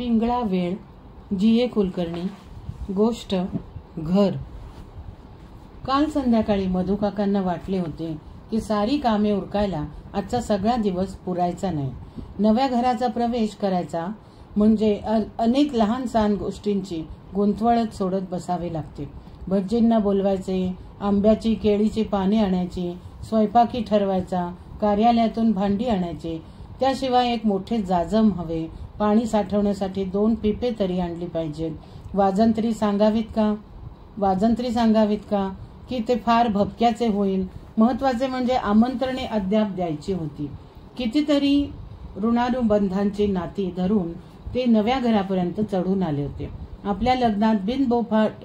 पिंगळा वेळ, जी.ए. कुलकर्णी. गोष्ट घर. काल संध्याकाळी मधुकाकांना वाटले होते की सारी कामे उरकायला आजचा सगळा दिवस पुरायचा नाही. नव्या घराचा प्रवेश करायचा म्हणजे अनेक लहान सहान गोष्टींची गुंतवळत सोडत बसावे लागते. भटजींना बोलवायचे, आंब्याची केळीची पाने आणायची, स्वयंपाकी ठरवायचा, कार्यालयातून भांडी आणायची. त्याशिवाय एक मोठे जाजम हवे, पाणी साठवण्यासाठी 2 पिपे तरी आणली पाहिजेत. वाजंत्री सांगावीत का की ते फार भपक्याचे होईल. महत्वाचे म्हणजे आमंत्रणे अद्याप द्यायची होती. कितीतरी ऋणानुबंधांची नाती धरून ते नव्या घरापर्यंत चढून आले होते. आपल्या लग्नात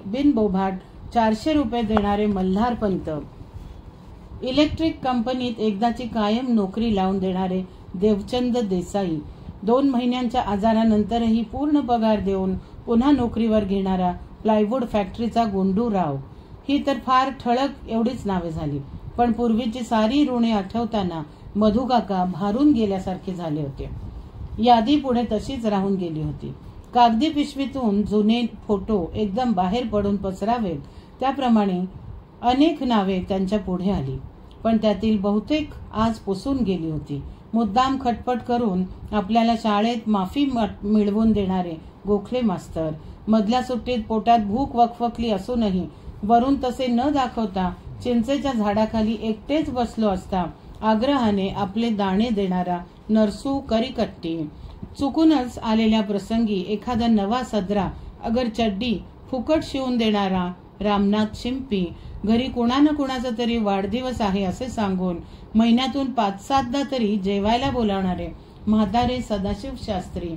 बिनबोभाट 400 रुपये देणारे मल्हारपंत, इलेक्ट्रिक कंपनीत एकदाची कायम नोकरी लावून देणारे देवचंद देसाई, 2 महिन्यांच्या आजारानंतरही पूर्ण पगार देऊन पुन्हा नोकरीवर घेणारा प्लायवूड फॅक्टरीचा गुंडू राव, ही तर फार ठळक एवढीच नावे झाली. पण पूर्वीची सारी ऋणे आठवताना मधुकाका भारून गेल्यासारखे झाले होते. यादी पुढे तशीच राहून गेली होती. कागदी पिशवीतून जुने फोटो एकदम बाहेर पडून पसरावेत त्याप्रमाणे अनेक नावे त्यांच्या पुढे आली. पण त्यातील बहुतेक आज पुसून गेली होती. मुद्दाम खटपट करून आपल्याला शाळेत माफी मिळवून देणारे गोखले मास्तर, मधल्या सुट्टीत पोटात भूक वखवकली असूनही वरून तसे न दाखवता चिंचेच्या झाडाखाली एकटेच बसलो असता आग्रहाने आपले दाणे देणारा नरसू करीकट्टी, चुकूनच आलेल्या प्रसंगी एखादा नवा सदरा अगर चड्डी फुकट शिवून देणारा रामनाथ शिंपी, घरी कुणा ना कुणाचा तरी वाढदिवस आहे असे सांगून महिन्यातून 5-7दा तरी जेवायला बोलावणारे म्हातारे सदाशिव शास्त्री,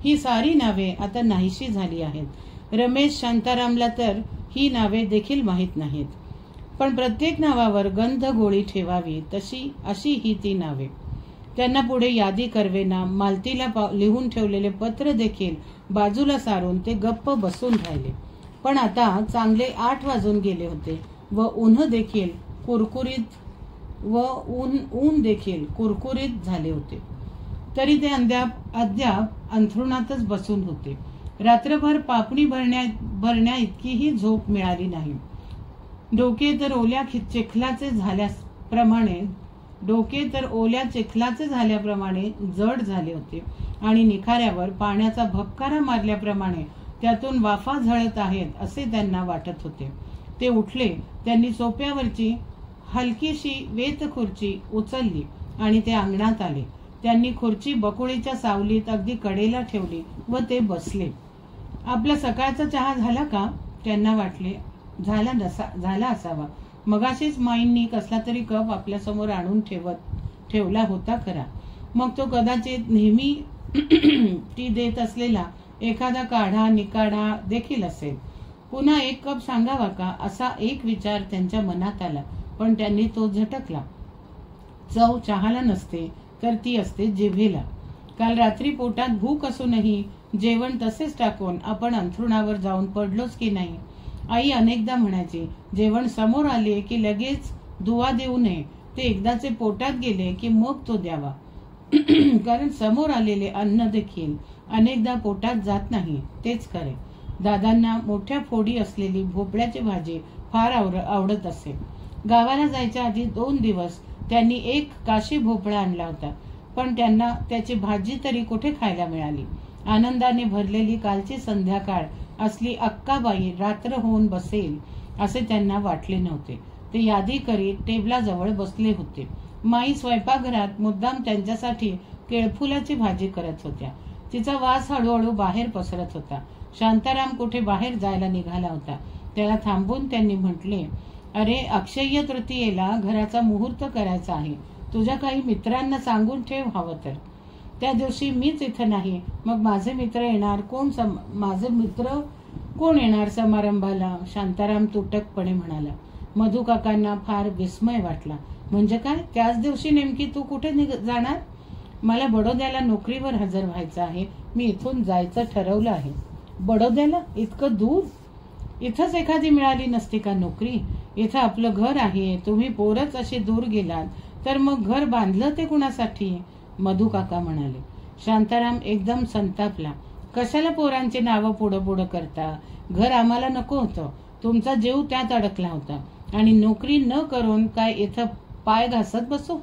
ही सारी नावे आता नाहीशी झाली आहेत. रमेश शांतारामला तर ही नावे देखील माहीत नाहीत. पण प्रत्येक नावावर गंध गोळी ठेवावी अशी ही ती नावे. त्यांना पुढे यादी करवेना. मालतीला लिहून ठेवलेले पत्र देखील बाजूला सारून ते गप्प बसून राहिले. पण आता चांगले 8 वाजून गेले होते व ऊन देखील कुरकुरीत झाले होते. तरी ते अद्याप अंथरुणातच बसून होते. रात्रभर पापणी भरण्या इतकीही झोप मिळाली नाही. डोके तर ओल्या चिखलाचे झाल्याप्रमाणे जड झाले होते आणि निखाऱ्यावर पाण्याचा भपकारा मारल्याप्रमाणे त्यातून वाफा झळत आहेत असे त्यांना वाटत होते. ते उठले. त्यांनी सोप्यावरची हलकीशी वेत खुर्ची उचलली आणि ते अंगणात आले. त्यांनी खुर्ची बकुळीच्या सावलीत अगदी कडेला ठेवली व ते बसले. आपला सकाळचा चहा झाला का? त्यांना वाटले झाला असावा. मगाशीच माईंनी कसला तरी कप आपल्यासमोर आणून ठेवला होता खरा. मग तो कदाचित नेहमी ती देत असलेला एखादा काढा निकाढा देखील असेल. पुन्हा 1 कप सांगावा का असा एक विचार त्यांच्या मनात आला. पण त्यांनी तो झटकला. चव चहाला नसते तर ती असते जिभेला. काल रात्री पोटात भूक असूनही जेवण तसेच टाकून आपण अंथरुणावर जाऊन पडलोच की नाही. आई अनेकदा म्हणायची, जेवण समोर आले की लगेच दुवा देऊ नये. ते एकदाचे पोटात गेले की मग तो द्यावा. कारण समोर आलेले अन्न देखील अनेकदा पोटात जात नाही. तेच खरे. दादांना मोठ्या फोडी असलेली भोपळ्याची भाजी फार आवडत असे. गावाला जायच्या आधी 2 दिवस त्यांनी 1 काशी भोपळा आणला होता. पण त्यांना त्याची भाजी तरी कुठे खायला मिळाली. आनंदाने भरलेली कालची संध्याकाळ असली अक्काबाई रात्र होऊन बसेल असे त्यांना वाटले नव्हते. ते यादी करीत टेबलाजवळ बसले होते. माई स्वयंपाकघरात मुद्दाम त्यांच्यासाठी केळफुलाची भाजी करत होत्या. तिचा वास हळूहळू बाहेर पसरत होता. शांताराम कुठे बाहेर जायला निघाला होता. त्याला थांबून त्यांनी म्हटले, अरे, अक्षय्य तृतीयेला घराचा मुहूर्त करायचा आहे. तुझ्या काही मित्रांना सांगून ठेव हवं तर. त्या दिवशी मीच इथं नाही, मग माझे मित्र येणार समारंभाला? शांताराम तुटकपणे म्हणाला. मधुकाकांना फार विस्मय वाटला. म्हणजे काय? त्याच दिवशी नेमकी तू कुठे जाणार? मला बडोद्याला नोकरीवर हजर व्हायचं आहे. मी इथून जायचं ठरवलं आहे. बडोद्याला? इतकं दूर? इथंच एखादी मिळाली नसती का नोकरी? इथं आपलं घर आहे. तुम्ही पोरच अशी दूर गेलात तर मग घर बांधलं ते कुणासाठी? मधुकाका म्हणाले. शांताराम एकदम संतापला. कशाला पोरांची नावं पुढं पुढं करता? घर आम्हाला नको होतं, तुमचा जीव त्यात अडकला होता. आणि नोकरी न करून काय इथं पाय घासत बसू?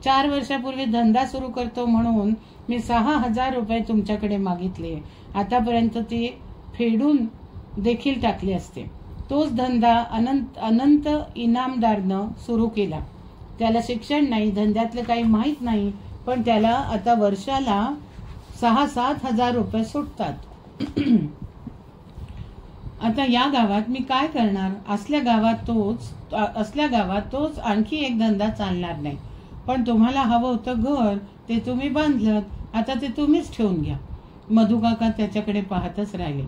4 वर्षापूर्वी धंदा सुरू करतो म्हणून मी 6,000 रुपये तुमच्याकडे मागितले. आतापर्यंत ते फेडून देखील टाकले असते. तोच धंदा अनंत इनामदारनं सुरू केला. त्याला शिक्षण नाही, धंद्यातलं काही माहीत नाही, पण त्याला आता वर्षाला 6-7 हजार रुपये सुटतात. आता या गावात मी काय करणार? असल्या गावात तोच आणखी एक धंदा चालणार नाही. पण तुम्हाला हवं होतं घर, ते तुम्ही बांधलं, आता ते तुम्हीच ठेवून घ्या. मधुकाका त्याच्याकडे पाहतच राहिले.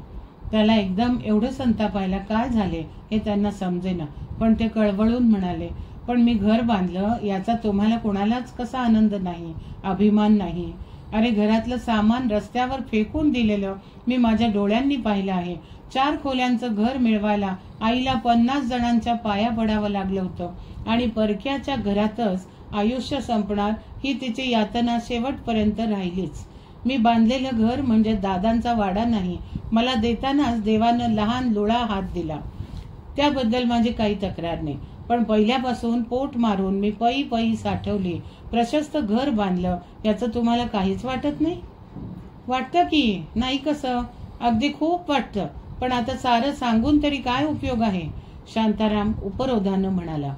त्याला एकदम एवढं संतापायला काय झाले हे त्यांना समजेना, पण ते कळवळून म्हणाले, पण मी घर बांधलं याचा तुम्हाला कोणालाच कसा आनंद नाही, अभिमान नाही? अरे, घरातलं सामान रस्त्यावर फेकून दिलेलं मी माझ्या डोळ्यांनी पाहिलं आहे. 4 खोल्यांचं घर मिळवायला आईला 50 जणांच्या पाया पडावं लागलं होतं आणि परक्याच्या घरातच आयुष्य संपणार ही तिची यातना शेवटपर्यंत राहिलीच. मी बांधलेलं घर म्हणजे दादांचा वाडा नाही. मला देतानाच देवानं लहान लुळा हात दिला, त्याबद्दल माझी काही तक्रार नाही. पण पहिल्यापासून पोट मारून मी पई साठवली, प्रशस्त घर बांधलं, याचं तुम्हाला काहीच वाटत नाही? वाटतं की नाही? कसं? अगदी खूप वाटतं. पण आता सारं सांगून तरी काय उपयोग आहे? शांताराम उपरोधानं म्हणाला.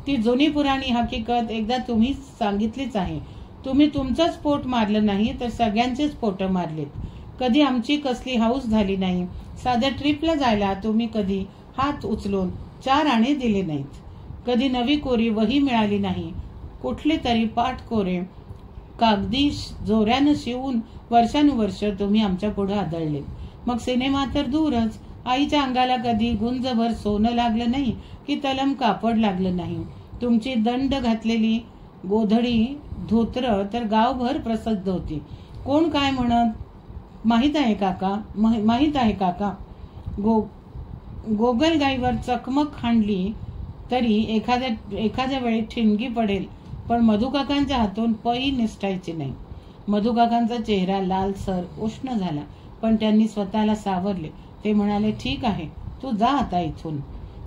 ती जुनी पुराणी हकीकत एकदा तुम्ही सांगितलीच आहे. तुम्ही तुमचंच पोट मारलं नाही तर सगळ्यांचेच पोट मारलेत. कधी आमची कसली हौस झाली नाही. साध्या ट्रिपला जायला तुम्ही कधी हात उचलून 4 आणे दिले नाहीत. कधी नवी कोरी वही मिळाली नाही. कुठले तरी पाठकोरे कागदी जोऱ्यानं शिवून वर्षानुवर्ष तुम्ही आमच्या पुढे आदळले. मग सिनेमा तर दूरच, आईच्या अंगाला कधी गुंजभर सोनं लागलं नाही की तलम कापड लागलं नाही. तुमची दंड घातलेली गोधडी धोत्र तर गावभर प्रसिद्ध होती. कोण काय म्हणत माहित आहे काका? गोगलगाईवर चकमक हाणली तरी एखाद्या वेळी ठिणगी पडेल, पण मधुकाकांच्या हातून पै निसटायची नाही. मधुकाकांचा चेहरा लालसर उष्ण झाला, पण त्यांनी स्वतःला सावरले. ते म्हणाले, ठीक आहे, तू जा आता इथून.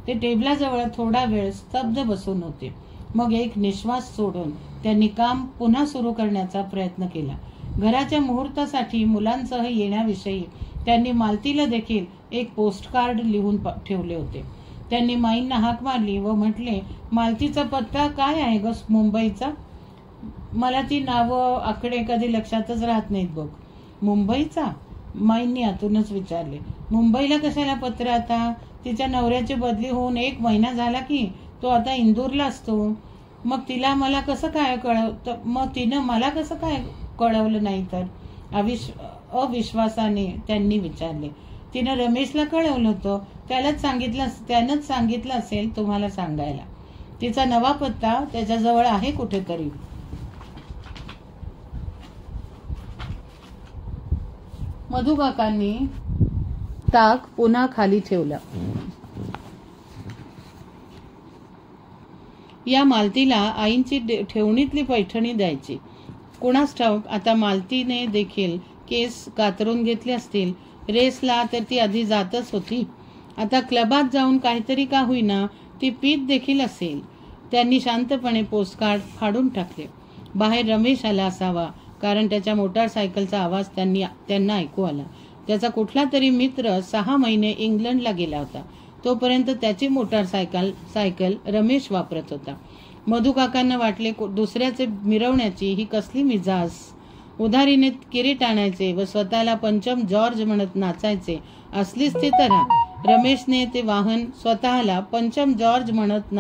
ते टेबलाजवळ थोडा वेळ स्तब्ध बसून होते. मग एक निश्वास सोडून त्यांनी काम पुन्हा सुरू करण्याचा प्रयत्न केला. घराच्या मुहूर्तासाठी मुलांसह येण्याविषयी त्यांनी मालतीला देखील एक पोस्टकार्ड लिहून ठेवले होते. त्यांनी माईंना हाक मारली व म्हटले, मालतीचा पत्ता काय आहे ग मुंबईचा? मला ती नावं आकडे कधी लक्षातच राहत नाहीत बघ. मुंबईचा? माईंनी आतूनच विचारले. मुंबईला कशाला पत्र आता? तिच्या नवऱ्याची बदली होऊन 1 महिना झाला की तो आता इंदूरला असतो. मग तिनं मला कसं काय कळवलं नाही तर? अविश्वासाने त्यांनी विचारले. तिनं रमेशला कळवलं होतं, त्यानंच सांगितलं असेल तुम्हाला सांगायला. तिचा नवा पत्ता त्याच्याजवळ आहे कुठेतरी. मधुकाकांनी ताक पुन्हा खाली ठेवला. या मालतीला आईंची ठेवणीतली पैठणी द्यायची. कुणास ठाऊक आता मालतीने देखील केस कातरून घेतले असतील. रेसला तर ती आधी जातच होती. आता क्लबात जाऊन काहीतरी का होईना ती पीत देखील असेल. त्यांनी शांतपणे पोस्टकार्ड फाडून टाकले. बाहेर रमेश आला असावा, कारण त्याच्या मोटारसायकलचा आवाज त्यांना ऐकू आला. त्याचा कुठला तरी मित्र 6 महिने इंग्लंडला गेला होता. तोपर्यंत त्याची मोटारसायकल रमेश वापरत होता. मधुकाकांना वाटले, दुसऱ्याचे मिरवण्याची ही कसली मिजाज. उधारीने किरीट आणायचे व स्वतःला पंचम जॉर्ज म्हणत नाचायचे. असलीच ती तऱ्हा. रमेशने ते वाहन स्वतःला पंचम जॉर्ज म्हणत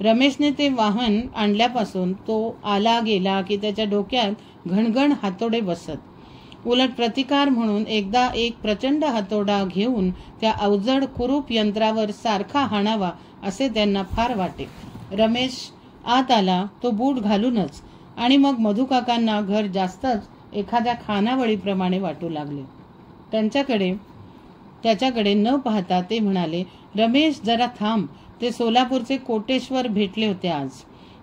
रमेशने ते वाहन आणल्यापासून तो आला गेला की त्याच्या डोक्यात घणघण हातोडे बसत. उलट प्रतिकार म्हणून एकदा एक प्रचंड हातोडा घेऊन त्या अवजड कुरूप यंत्रावर सारखा हाणावा असे त्यांना फार वाटे. रमेश आत आला, तो बूट घालूनच, आणि मग मधुकाकांना घर जास्तच एखाद्या खानावळीप्रमाणे वाटू लागले. त्याच्याकडे न पाहता ते म्हणाले, रमेश जरा थांब. ते सोलापूरचे कोटेश्वर भेटले होते आज.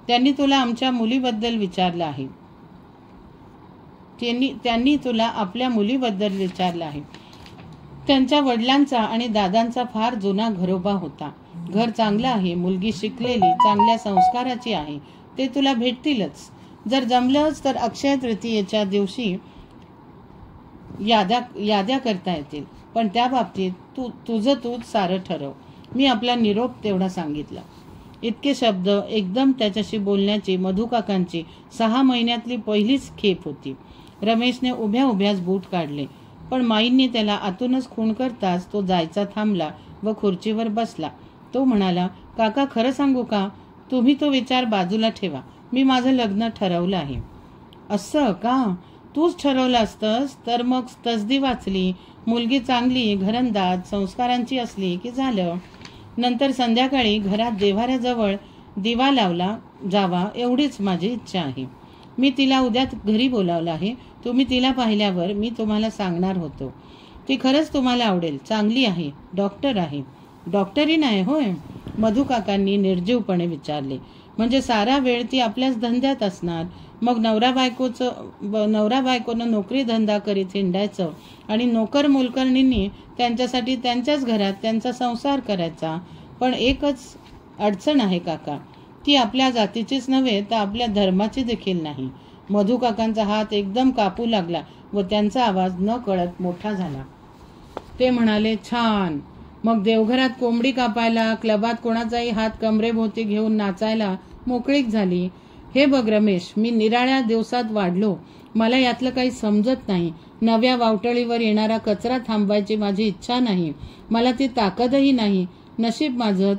त्यांनी तुला आमच्या मुलीबद्दल विचारलं आहे. त्यांनी तुला आपल्या मुलीबद्दल विचारलं आहे. त्यांच्या वडिलांचा आणि दादांचा फार जुना घरोबा होता. घर चांगलं आहे, मुलगी शिकलेली, चांगल्या संस्काराची आहे. ते तुला भेटतीलच. जर जमलंच तर अक्षय तृतीयेच्या दिवशी याद्या करता येतील. पण त्या बाबतीत तुझं तूच सारं ठरव. मी आपला निरोप तेवढा सांगितला. इतके शब्द एकदम त्याच्याशी बोलण्याची मधुकाकांची 6 महिन्यातली पहिलीच खेप होती. रमेशने उभ्या उभ्याच बूट काढले, पण माईंनी त्याला आतूनच खूण करताच तो जायचा थांबला व खुर्चीवर बसला. तो म्हणाला, काका खरं सांगू का, तुम्ही तो विचार बाजूला ठेवा. मी माझं लग्न ठरवलं आहे. असं का? तूच ठरवलं असतंस तर मग तसदी वाचली, मुलगी चांगली घरंदाज संस्कारांची असली की झालं. नंतर संध्याकाळी घरात देव्हाऱ्याजवळ दिवा लावला जावा एवढीच माझी इच्छा आहे. मी तिला उद्या घरी बोलावलं आहे. तुम्ही तिला पाहिल्यावर मी तुम्हाला सांगणार होतो. ती खरंच तुम्हाला आवडेल. चांगली आहे, डॉक्टर आहे. डॉक्टरी नाही होय? मधुकाकांनी निर्जीवपणे विचारले. म्हणजे सारा वेळ ती आपल्याच धंद्यात असणार. मग नवरा बायकोनं नोकरी धंदा करीत हिंडायचं आणि नोकर मोलकरणींनी त्यांच्यासाठी त्यांच्याच घरात त्यांचा संसार करायचा. पण एकच अडचण आहे काका, ती आपल्या जातीचीच नव्हे तर आपल्या धर्माची देखील नाही. मधुकाकांचा हात एकदम कापू लागला व त्यांचा आवाज न कळत मोठा झाला. ते म्हणाले, छान. मग देवघरात कोंबडी कापायला, क्लबात कोणाचाही हात कमरेभोवती घेऊन नाचायला मोकळीक झाली. हे बघ रमेश, मी निराळ्या दिवसात वाढलो. मला यातलं काही समजत नाही. नव्या वावटळीवर येणारा कचरा थांबवायची माझी इच्छा नाही. मला ती ताकदही नाही. नशीब माझं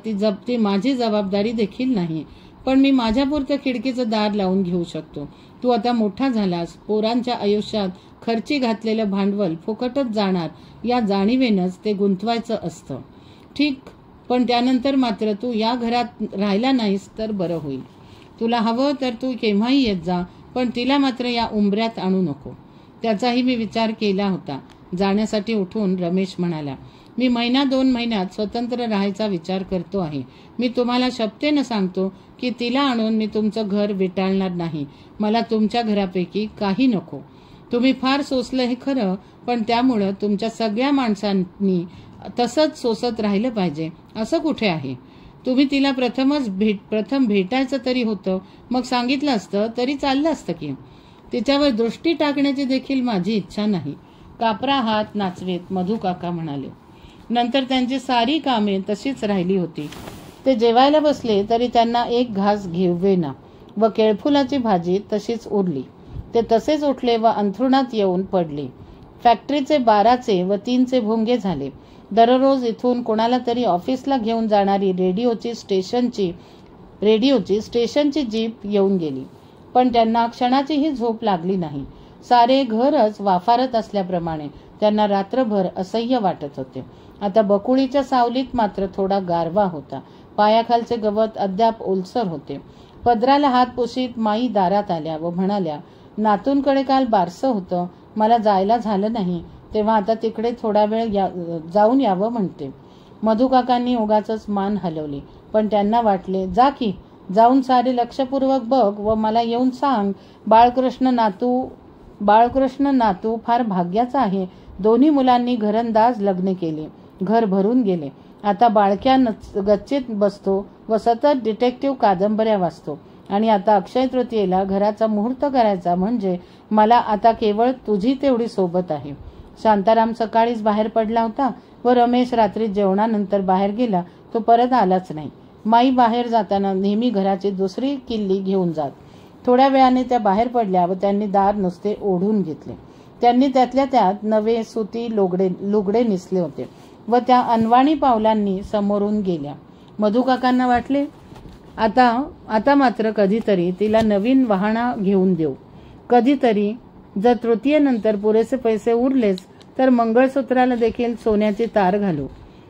ती माझी जबाबदारी देखील नाही. पण मी माझ्यापुरतं खिडकीचं दार लावून घेऊ शकतो. तू आता मोठा झालास. पोरांच्या आयुष्यात खर्ची घातलेलं भांडवल फुकटच जाणार या जाणीवेनंच ते गुंतवायचं असतं. ठीक, पण त्यानंतर मात्र तू या घरात राहिला नाहीस तर बरं होईल. तुला हवं तर तू केव्हाही येत जा, पण तिला मात्र या उंबऱ्यात आणू नको. त्याचाही मी विचार केला होता. जाण्यासाठी उठून रमेश म्हणाला, मी 1-2 महिन्यात स्वतंत्र राहायचा विचार करतो आहे. मी तुम्हाला शपथेनं सांगतो की तिला आणून मी तुमचं घर विटाळणार नाही. मला तुमच्या घरापैकी काही नको. तुम्ही फार सोसलं हे खरं, पण त्यामुळं तुमच्या सगळ्या माणसांनी तसंच सोसत राहिलं पाहिजे असं कुठे आहे? तुम्ही तिला प्रथम भेटायचं तरी होतं. मग सांगितलं असतं तरी चाललं असतं की. तिच्यावर दृष्टी टाकण्याची देखील माझी इच्छा नाही. कापरा हात नाचवेत मधुकाका म्हणाले. नंतर त्यांची सारी कामे तशीच राहिली होती. ते जेवायला बसले तरी त्यांना एक घास घेवेना व केळफुलाची भाजी तशीच उरली. ते तसेच उठले व अंथरुणात येऊन पडले. फॅक्टरीचे 12चे व 3चे भोंगे झाले. दररोज इथून कोणाला तरी ऑफिसला घेऊन जाणारी रेडिओची स्टेशनची जीप येऊन गेली. पण त्यांना क्षणाचीही झोप लागली नाही. सारे घरच वाफारत असल्याप्रमाणे त्यांना रात्रभर असह्य वाटत होते. आता बकुळीच्या सावलीत मात्र थोडा गारवा होता. पायाखालचे गवत अद्याप ओलसर होते. पदराला हात पुशीत माई दारात आल्या व म्हणाल्या, नातूंकडे काल बारसं होतं, मला जायला झालं नाही, तेव्हा आता तिकडे थोडा वेळ जाऊन यावं म्हणते. मधुकाकांनी उगाचच मान हलवली, पण त्यांना वाटले, जा की, जाऊन सारे लक्षपूर्वक बघ व मला येऊन सांग. बाळकृष्ण नातू फार भाग्याचा आहे. दोन्ही मुलांनी घरंदाज लग्न केले, घर भरून गेले. आता बाळक्या गच्चीत बसतो व सतत डिटेक्टिव्ह कादंबऱ्या वाचतो. आणि आता अक्षय तृतीयेला घराचा मुहूर्त करायचा म्हणजे मला आता केवळ तुझी तेवढी सोबत आहे. शांताराम सकाळीच बाहेर पडला होता व रमेश रात्री जेवणानंतर बाहेर गेला. तो परत आलाच नाही. माई बाहेर जाताना नेहमी घराची दुसरी किल्ली घेऊन जात. थोड्या वेळाने त्या बाहेर पडल्या व त्यांनी दार नुसते ओढून घेतले. त्यांनी त्यातल्या त्यात नवे सुती लुगडे नेसले होते व त्या अनवाणी पावलांनी समोरून गेल्या. मधुकाकांना वाटले, आता मात्र कधीतरी तिला नवीन वाहना घेऊन देऊ. कधीतरी जर तृतीयेनंतर पुरेसे पैसे उरलेच तर मंगळसूत्राला देखील सोन्याची तार घालू.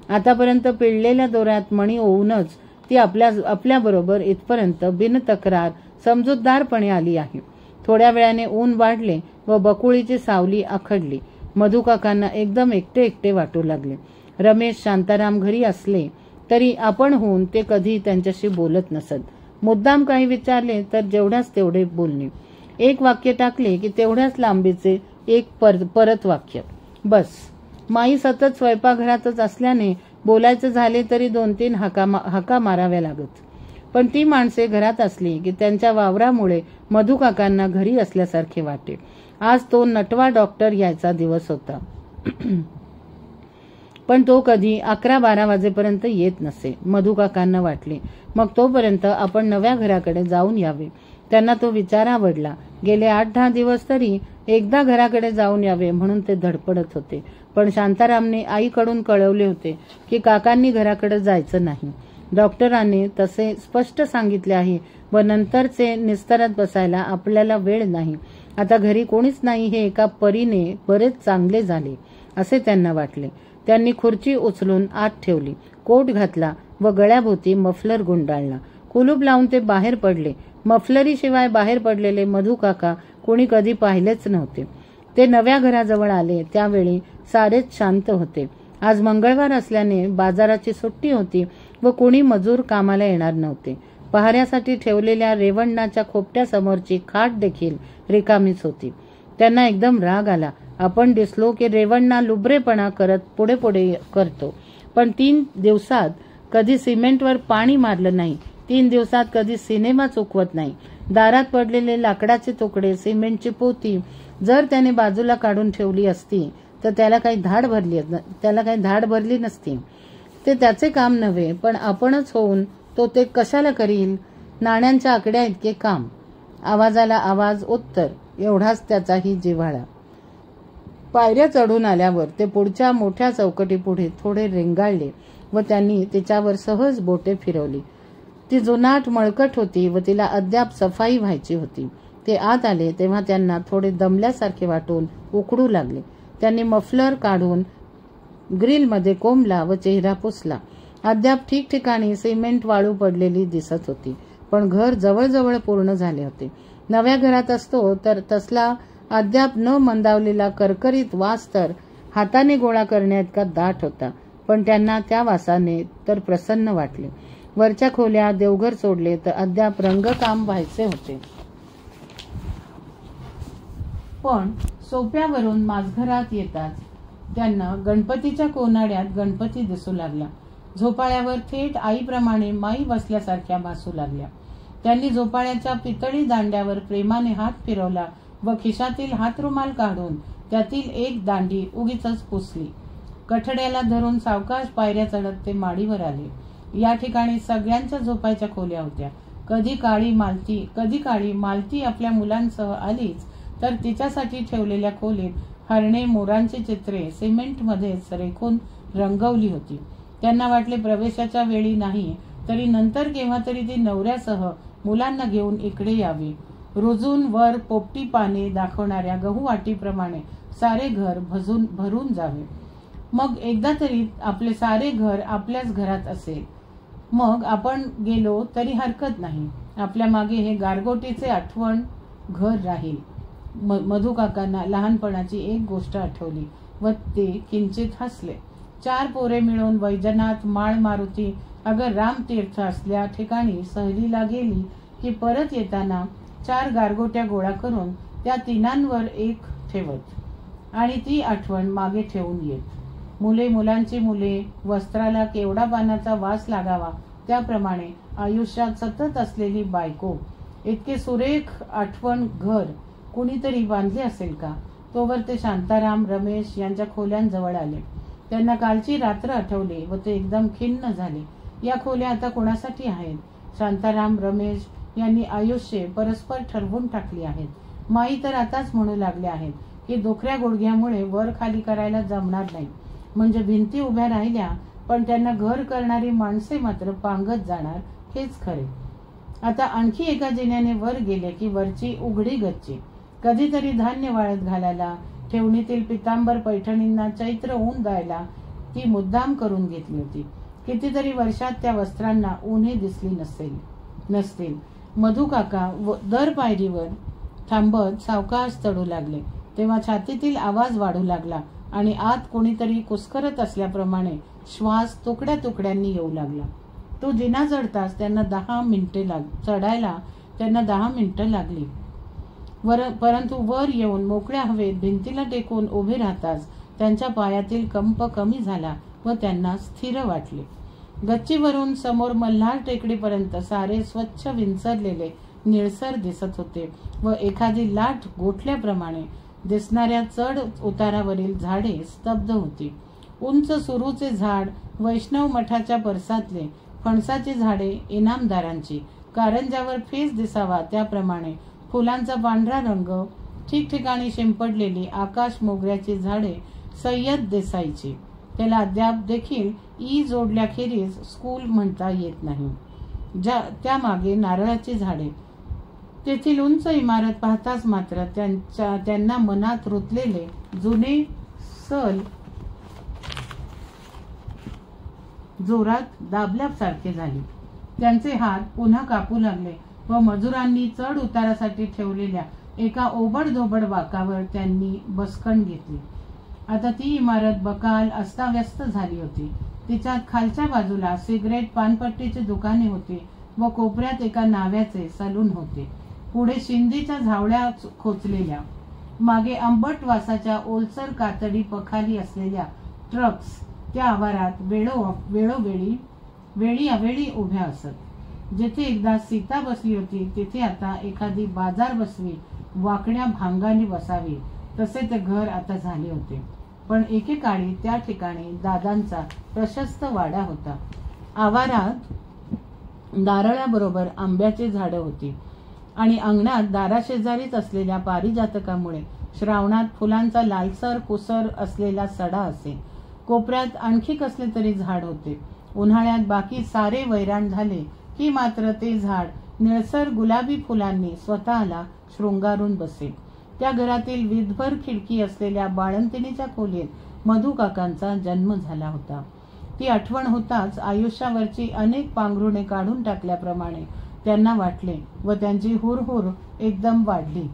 आतापर्यंत पिळलेल्या दोऱ्यात मणी ओवूनच ती आपल्याबरोबर इथपर्यंत बिनतक्रार समजूतदारपणे आली आहे. थोड्या वेळाने ऊन वाढले व बकुळीची सावली आखडली. मधुकाकांना एकदम एकटे वाटू लागले. रमेश शांताराम घरी असले तरी आपण होऊन ते कधी त्यांच्याशी बोलत नसत. मुद्दाम काही विचारले तर जेवढ्याच तेवढे बोलणे. एक वाक्य टाकले की तेवढ्याच लांबीचे एक परत वाक्य. बस. माई सतत स्वयंपाकघरातच असल्याने बोलायचं झाले तरी 2-3 हाका माराव्या लागत. पण ती माणसे घरात असली की त्यांच्या वावरामुळे मधुकाकांना घरी असल्यासारखे वाटे. आज तो नटवा डॉक्टर यायचा दिवस होता. पण तो कधी 11-12 वाजेपर्यंत येत नसे. मधुकाकांना वाटले मग तोपर्यंत आपण नव्या घराकडे जाऊन यावे. त्यांना तो विचार आवडला. गेले 8-10 दिवस तरी एकदा घराकडे जाऊन यावे म्हणून ते धडपडत होते. पण शांतारामने आईकडून कळवले होते की काकांनी घराकडे जायचं नाही. डॉक्टरांनी तसे स्पष्ट सांगितले आहे व नंतरचे निस्तरत बसायला आपल्याला वेळ नाही. आता घरी कोणीच नाही हे एका परीने बरेच चांगले झाले असे त्यांना वाटले. त्यांनी खुर्ची उचलून आत ठेवली, कोट घातला व गळ्याभोवती मफलर गुंडाळला. कुलूप लावून ते बाहेर पडले. मफलरीशिवाय बाहेर पडलेले मधुकाका कोणी कधी पाहिलेच नव्हते. ते नव्या घराजवळ आले त्यावेळी सारेच शांत होते. आज मंगळवार असल्याने बाजाराची सुट्टी होती व कोणी मजूर कामाला येणार नव्हते. पहाऱ्यासाठी ठेवलेल्या रेवणाच्या खोपट्यासमोरची खाट देखील रिकामीच होती. त्यांना एकदम राग आला. आपण दिसलो की रेवण्णा लुबरेपणा करत पुढे पुढे करतो, पण 3 दिवसात कधी सिमेंटवर पाणी मारलं नाही. 3 दिवसात कधी सिनेमा चुकवत नाही. दारात पडलेले लाकडाचे तुकडे, सिमेंटची पोती जर त्याने बाजूला काढून ठेवली असती तर त्याला काही धाड भरली नसती. ते त्याचे काम नव्हे, पण आपणच होऊन तो ते कशाला करील. नाण्यांच्या आकड्या इतके काम. आवाजाला आवाज उत्तर एवढाच त्याचाही जिव्हाळा. पायऱ्या चढून आल्यावर ते पुढच्या मोठ्या चौकटी पुढे थोडे रेंगाळले व त्यांनी तिच्यावर सहज बोटे फिरवली. ती जुनाट मळकट होती व तिला अद्याप सफाई व्हायची होती. ते आत आले तेव्हा त्यांना थोडे दमल्यासारखे वाटून उकडू लागले. त्यांनी मफलर काढून ग्रिलमध्ये कोंबला व चेहरा पुसला. अद्याप ठिकठिकाणी सिमेंट वाळू पडलेली दिसत होती, पण घर जवळजवळ पूर्ण झाले होते. नव्या घरात असतो तर तसला अद्याप न मंदावलेला करकरीत वास तर हाताने गोळा करण्याइतका दाट होता. पण त्यांना त्या वासाने तर प्रसन्न वाटले. वरच्या खोल्या देवघर सोडले तर अद्याप रंगकाम व्हायचे होते. पण सोप्यावरून माझघरात येताच त्यांना गणपतीच्या कोनाड्यात गणपती दिसू लागला. झोपाळ्यावर थेट आईप्रमाणे माई बसल्यासारख्या भासू लागल्या. त्यांनी झोपाळ्याच्या पितळी दांड्यावर प्रेमाने हात फिरवला व खिशातील हातरुमाल काढून त्यातील एक दांडी उगीचच पुसली. कठड्याला धरून सावकाश पायऱ्या चढत ते माडीवर आले. या ठिकाणी सगळ्यांच्या झोपायच्या खोल्या होत्या. कधी काळी मालती आपल्या मुलांसह आलीच तर तिच्यासाठी ठेवलेल्या खोलीत हरणे मोरांची चित्रे सिमेंटमध्येच रेखून रंगवली होती. त्यांना वाटले प्रवेशाच्या वेळी नाही तरी नंतर केव्हा तरी ती नवऱ्यासह मुलांना घेऊन इकडे यावी. रुजून वर पोपटी पाने दाखवणाऱ्या गहू वाटीप्रमाणे सारे घर भरून जावे. मग एकदा तरी आपले सारे घर आपल्याच घरात असेल. मग आपण गेलो तरी हरकत नाही. आपल्या मागे हे गारगोटीचे आठवण घर राहील. मधुकाकांना लहानपणाची एक गोष्ट आठवली व ते किंचित हसले. 4 पोरे मिळून वैजनाथ माळ मारुती अगर रामतीर्थ असल्या ठिकाणी सहलीला गेली की परत येताना 4 गारगोट्या गोळा करून त्या तिनांवर एक ठेवत आणि ती आठवण मागे ठेवून येत. मुलांची मुले, वस्त्राला केवडा पानाचा वास लागावा त्याप्रमाणे आयुष्यात सतत असलेली बायको, इतके सुरेख आठवण घर कुणीतरी बांधले असेल का. तोवर ते शांताराम, रमेश यांच्या खोल्यांजवळ आले. त्यांना कालची रात्र आठवली व ते एकदम खिन्न झाले. या खोल्या आता कोणासाठी आहेत. शांताराम, रमेश यांनी आयुष्ये परस्पर ठरवून टाकली आहेत. माई तर आताच म्हणू लागले आहेत की दुखऱ्या गुडघ्यामुळे वर खाली करायला जमणार नाही. म्हणजे भिंती उभ्या राहिल्या पण त्यांना घर करणारी माणसे मात्र पांगत जाणार हेच खरे. आता आणखी एका जिन्याने वर गेले की वरची उघडी गच्ची. कधीतरी धान्य वाळत घालायला, ठेवणीतील पितांबर पैठणींना चैत्र ऊन द्यायला ती मुद्दाम करून घेतली होती. कितीतरी वर्षात त्या वस्त्रांना ऊनही दिसली नसतील. मधुकाका दर पायरीवर थांबत सावकाश चढू लागले तेव्हा छातीतील आवाज वाढू लागला आणि आत कोणीतरी कुस्करत असल्याप्रमाणे श्वास तुकड्या तुकड्यांनी येऊ लागला. तो जिना चढताच त्यांना 10 मिनिटे चढायला त्यांना 10 मिनिटं लागली. परंतु वर येऊन मोकळ्या हवेत भिंतीला टेकून उभे राहताच त्यांच्या पायातील कंप कमी झाला व त्यांना स्थिर वाटले. गच्चीवरून समोर मल्हार टेकडीपर्यंत सारे स्वच्छ विंचरलेले निळसर दिसत होते व एखादी लाट गोठल्याप्रमाणे दिसणाऱ्या चढ उतारावरील झाडे स्तब्ध होती. उंच सुरूचे झाड, वैष्णव मठाच्या परसातले, फणसाची झाडे इनामदारांची, कारंजावर फेस दिसावा त्याप्रमाणे फुलांचा पांढरा रंग, ठिकठिकाणी शिंपडलेली आकाश मोगऱ्याची झाडे सय्यद देसाईची. त्याला अद्याप देखील ई जोडल्याखेरीज स्कूल म्हणता येत नाही. त्यामागे नारळाची झाडे, तेथील उंच इमारत पाहताच मात्र त्यांना मनात रुतलेले जुने सल जोरात दाबल्यासारखे झाले. त्यांचे हात पुन्हा कापू लागले व मजुरांनी चढ उतारासाठी ठेवलेल्या एका ओबडधोबड वाकावर त्यांनी बसकण घेतली. आता ती इमारत बकाल अस्ताव्यस्त झाली होती. तिच्यात खालच्या बाजूला सिगरेट पानपट्टीची दुकाने होती व कोपऱ्यात एका नाव्याचे सलून होते. पुढे शिंदीच्या झावळ्या खोचलेल्या, मागे आंबट वासाच्या ओलसर कातडी पखाली असलेल्या ट्रक्स त्या आवारात वेळी अवेळी उभ्या असत. जिथे एकदा सीता बसली होती तिथे आता एखादी बाजार बसवी वाकड्या भांगाने बसावी तसे ते घर आता झाले होते. पण एकेकाळी त्या ठिकाणी दादांचा प्रशस्त वाडा होता. आवारात नारळाबरोबर आंब्याची झाडं होती आणि अंगणात दाराशेजारीच असलेल्या पारिजातकामुळे श्रावणात फुलांचा लालसर कुसर असलेला सडा असे. कोपऱ्यात आणखी कसले तरी झाड होते. उन्हाळ्यात बाकी सारे वैराण झाले की मात्र ते झाड निळसर गुलाबी फुलांनी स्वतःला शृंगारून बसे. त्या घरातील विधभर खिडकी असलेल्या बाळंतिणीच्या खोलीत मधू काकांचा जन्म झाला होता. ती आठवण होताच आयुष्यावरची अनेक पांघरुणे काढून टाकल्याप्रमाणे त्यांना वाटले व त्यांची हुरहुर एकदम वाढली.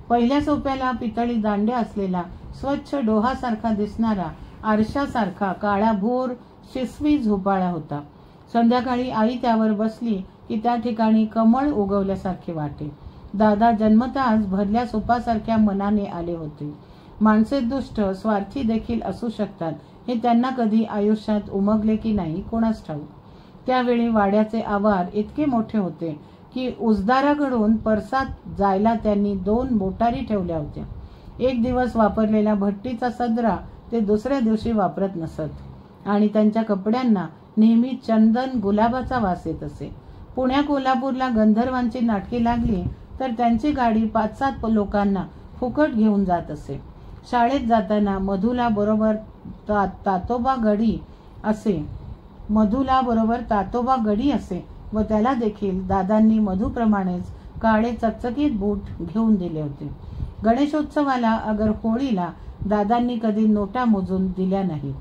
पहिल्या सोप्याला पितळी दांड्या असलेला स्वच्छ डोहासारखा दिसणारा आरशासारखा काळाभोर शिसवी झोपाळा होता. संध्याकाळी आई त्यावर बसली की त्या ठिकाणी कमळ उगवल्यासारखे वाटे. दादा जन्मताच भरल्या सोपासारख्या मनाने आले होते. माणसे दुष्ट स्वार्थी देखील असू शकतात हे त्यांना कधी आयुष्यात उमगले की नाही कोणास ठाऊक. त्यावेळी वाड्याचे आवार इतके मोठे होते की उजदाराकडून परसात जायला त्यांनी 2 मोटारी ठेवल्या होत्या. एक दिवस वापरलेला भट्टीचा सदरा ते दुसऱ्या दिवशी वापरत नसत आणि त्यांच्या कपड्यांना नेहमी चंदन गुलाबाचा वास येत असे. पुण्या कोल्हापूरला गंधर्वांची नाटके लागली तर त्यांची गाडी 5-7 लोकांना फुकट घेऊन जात असे. शाळेत जाताना मधूला बरोबर तातोबा गडी असे व त्याला देखील दादांनी मधूप्रमाणेच काळे चकचकीत बूट घेऊन दिले होते. गणेशोत्सवाला अगर होळीला दादांनी कधी नोटा मोजून दिल्या नाहीत.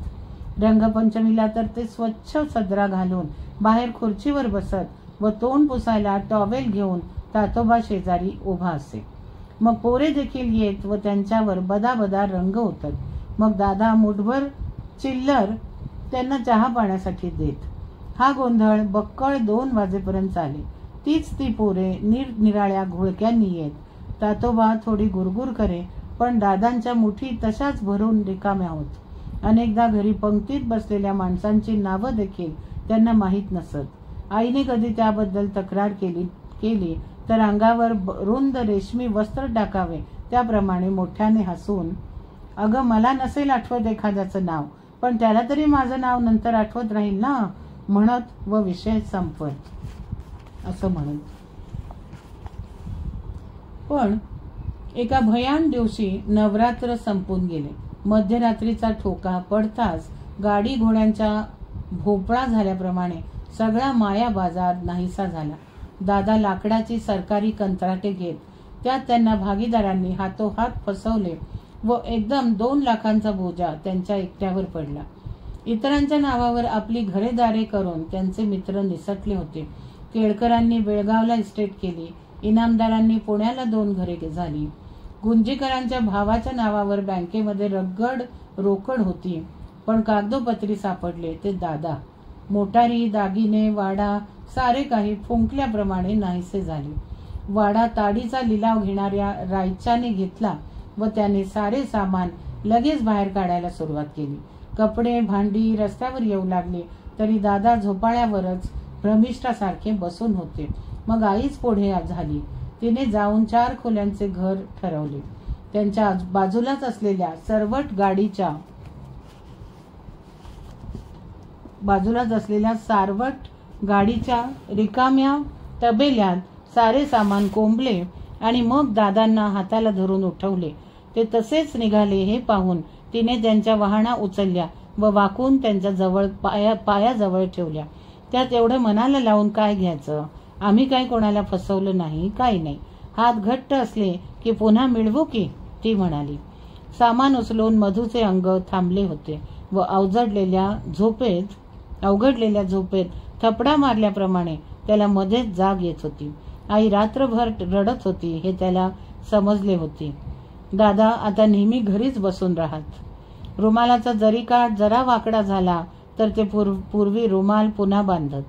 रंगपंचमीला तर ते स्वच्छ सदरा घालून बाहेर खुर्चीवर बसत व तोंड पुसायला टॉवेल घेऊन तातोबा शेजारी उभा असे. मग पोरे देखील येत व त्यांच्यावर बदाबदा रंग होतात. मग दादा मुठभर चिल्लर त्यांना चहा पाण्यासाठी देत. हा गोंधळ बक्कळ 2 वाजेपर्यंत चाले. तीच ती पोरे निरनिराळ्या घोळक्यांनी येत. तातोबा थोडी गुरगुर करे पण दादांच्या मुठी तशाच भरून रिकाम्या होत. अनेकदा घरी पंक्तीत बसलेल्या माणसांची नावं देखील त्यांना माहीत नसत. आईने कधी त्याबद्दल तक्रार केली तर अंगावर रुंद रेशमी वस्त्र टाकावे त्याप्रमाणे मोठ्याने हसून, अगं मला नसेल आठवत एखाद्याचं नाव पण त्याला तरी माझं नाव नंतर आठवत राहील ना म्हणत व विषय संपत असं म्हणत. पण एका भयान दिवशी नवरात्र संपून गेले. मध्यरात्रीचा ठोका पडताच गाडी घोड्यांच्या भोपळा झाल्याप्रमाणे सगळा माया बाजार नाहीसा झाला. दादा लाकडाची सरकारी कंत्राटे घेत त्यात त्यांना भागीदारांनी हातोहात फसवले व एकदम 2 लाखांचा बोजा त्यांच्या एकट्यावर पडला. इतरांच्या नावावर आपली घरेदारे करून त्यांचे मित्र निसटले होते. केळकरांनी बेळगावला इस्टेट केली. इनामदारांनी पुण्याला 2 घरे झाली. गुंजीकरांच्या भावाच्या नावावर बँकेमध्ये रगड रोकड होती पण कागदोपत्री सापडले ते दादा. मोटारी, दागिने, वाडा सारे काही फुंकल्याप्रमाणे नाहीसे झाले. वाडा ताडीचा लिलाव घेणाऱ्या रायच्याने घेतला व त्याने सारे सामान लगेच बाहेर काढायला सुरुवात केली. कपडे भांडी रस्त्यावर येऊ लागले तरी दादा झोपाळ्यावरच भ्रमिष्ठासारखे बसून होते. मग आईच पुढे झाली. तिने जाऊन 4 खोल्यांचे घर ठरवले. त्यांच्या बाजूलाच असलेल्या सारवट गाडीच्या रिकाम्या तबेल्यात सारे सामान कोंबले आणि मग दादांना हाताला धरून उठवले. ते तसेच निघाले हे पाहून तिने त्यांच्या वहाणा उचलल्या व वाकून त्यांच्या जवळ पायाजवळ ठेवल्या. त्यात एवढं मनाला लावून काय घ्यायचं? आम्ही काही कोणाला फसवलं नाही, काही नाही. हात घट्ट असले की पुन्हा मिळवू की, ती म्हणाली. सामान उचलून मधूचे अंग थांबले होते व अवघडलेल्या झोपेत थपडा मारल्याप्रमाणे त्याला मध्येच जाग येत होती. आई रात्रभर रडत होती हे त्याला समजले होते. दादा आता नेहमी घरीच बसून राहत. रुमालाचा जरीकाठ जरा वाकडा झाला तर ते पूर्वी रुमाल पुन्हा बांधत,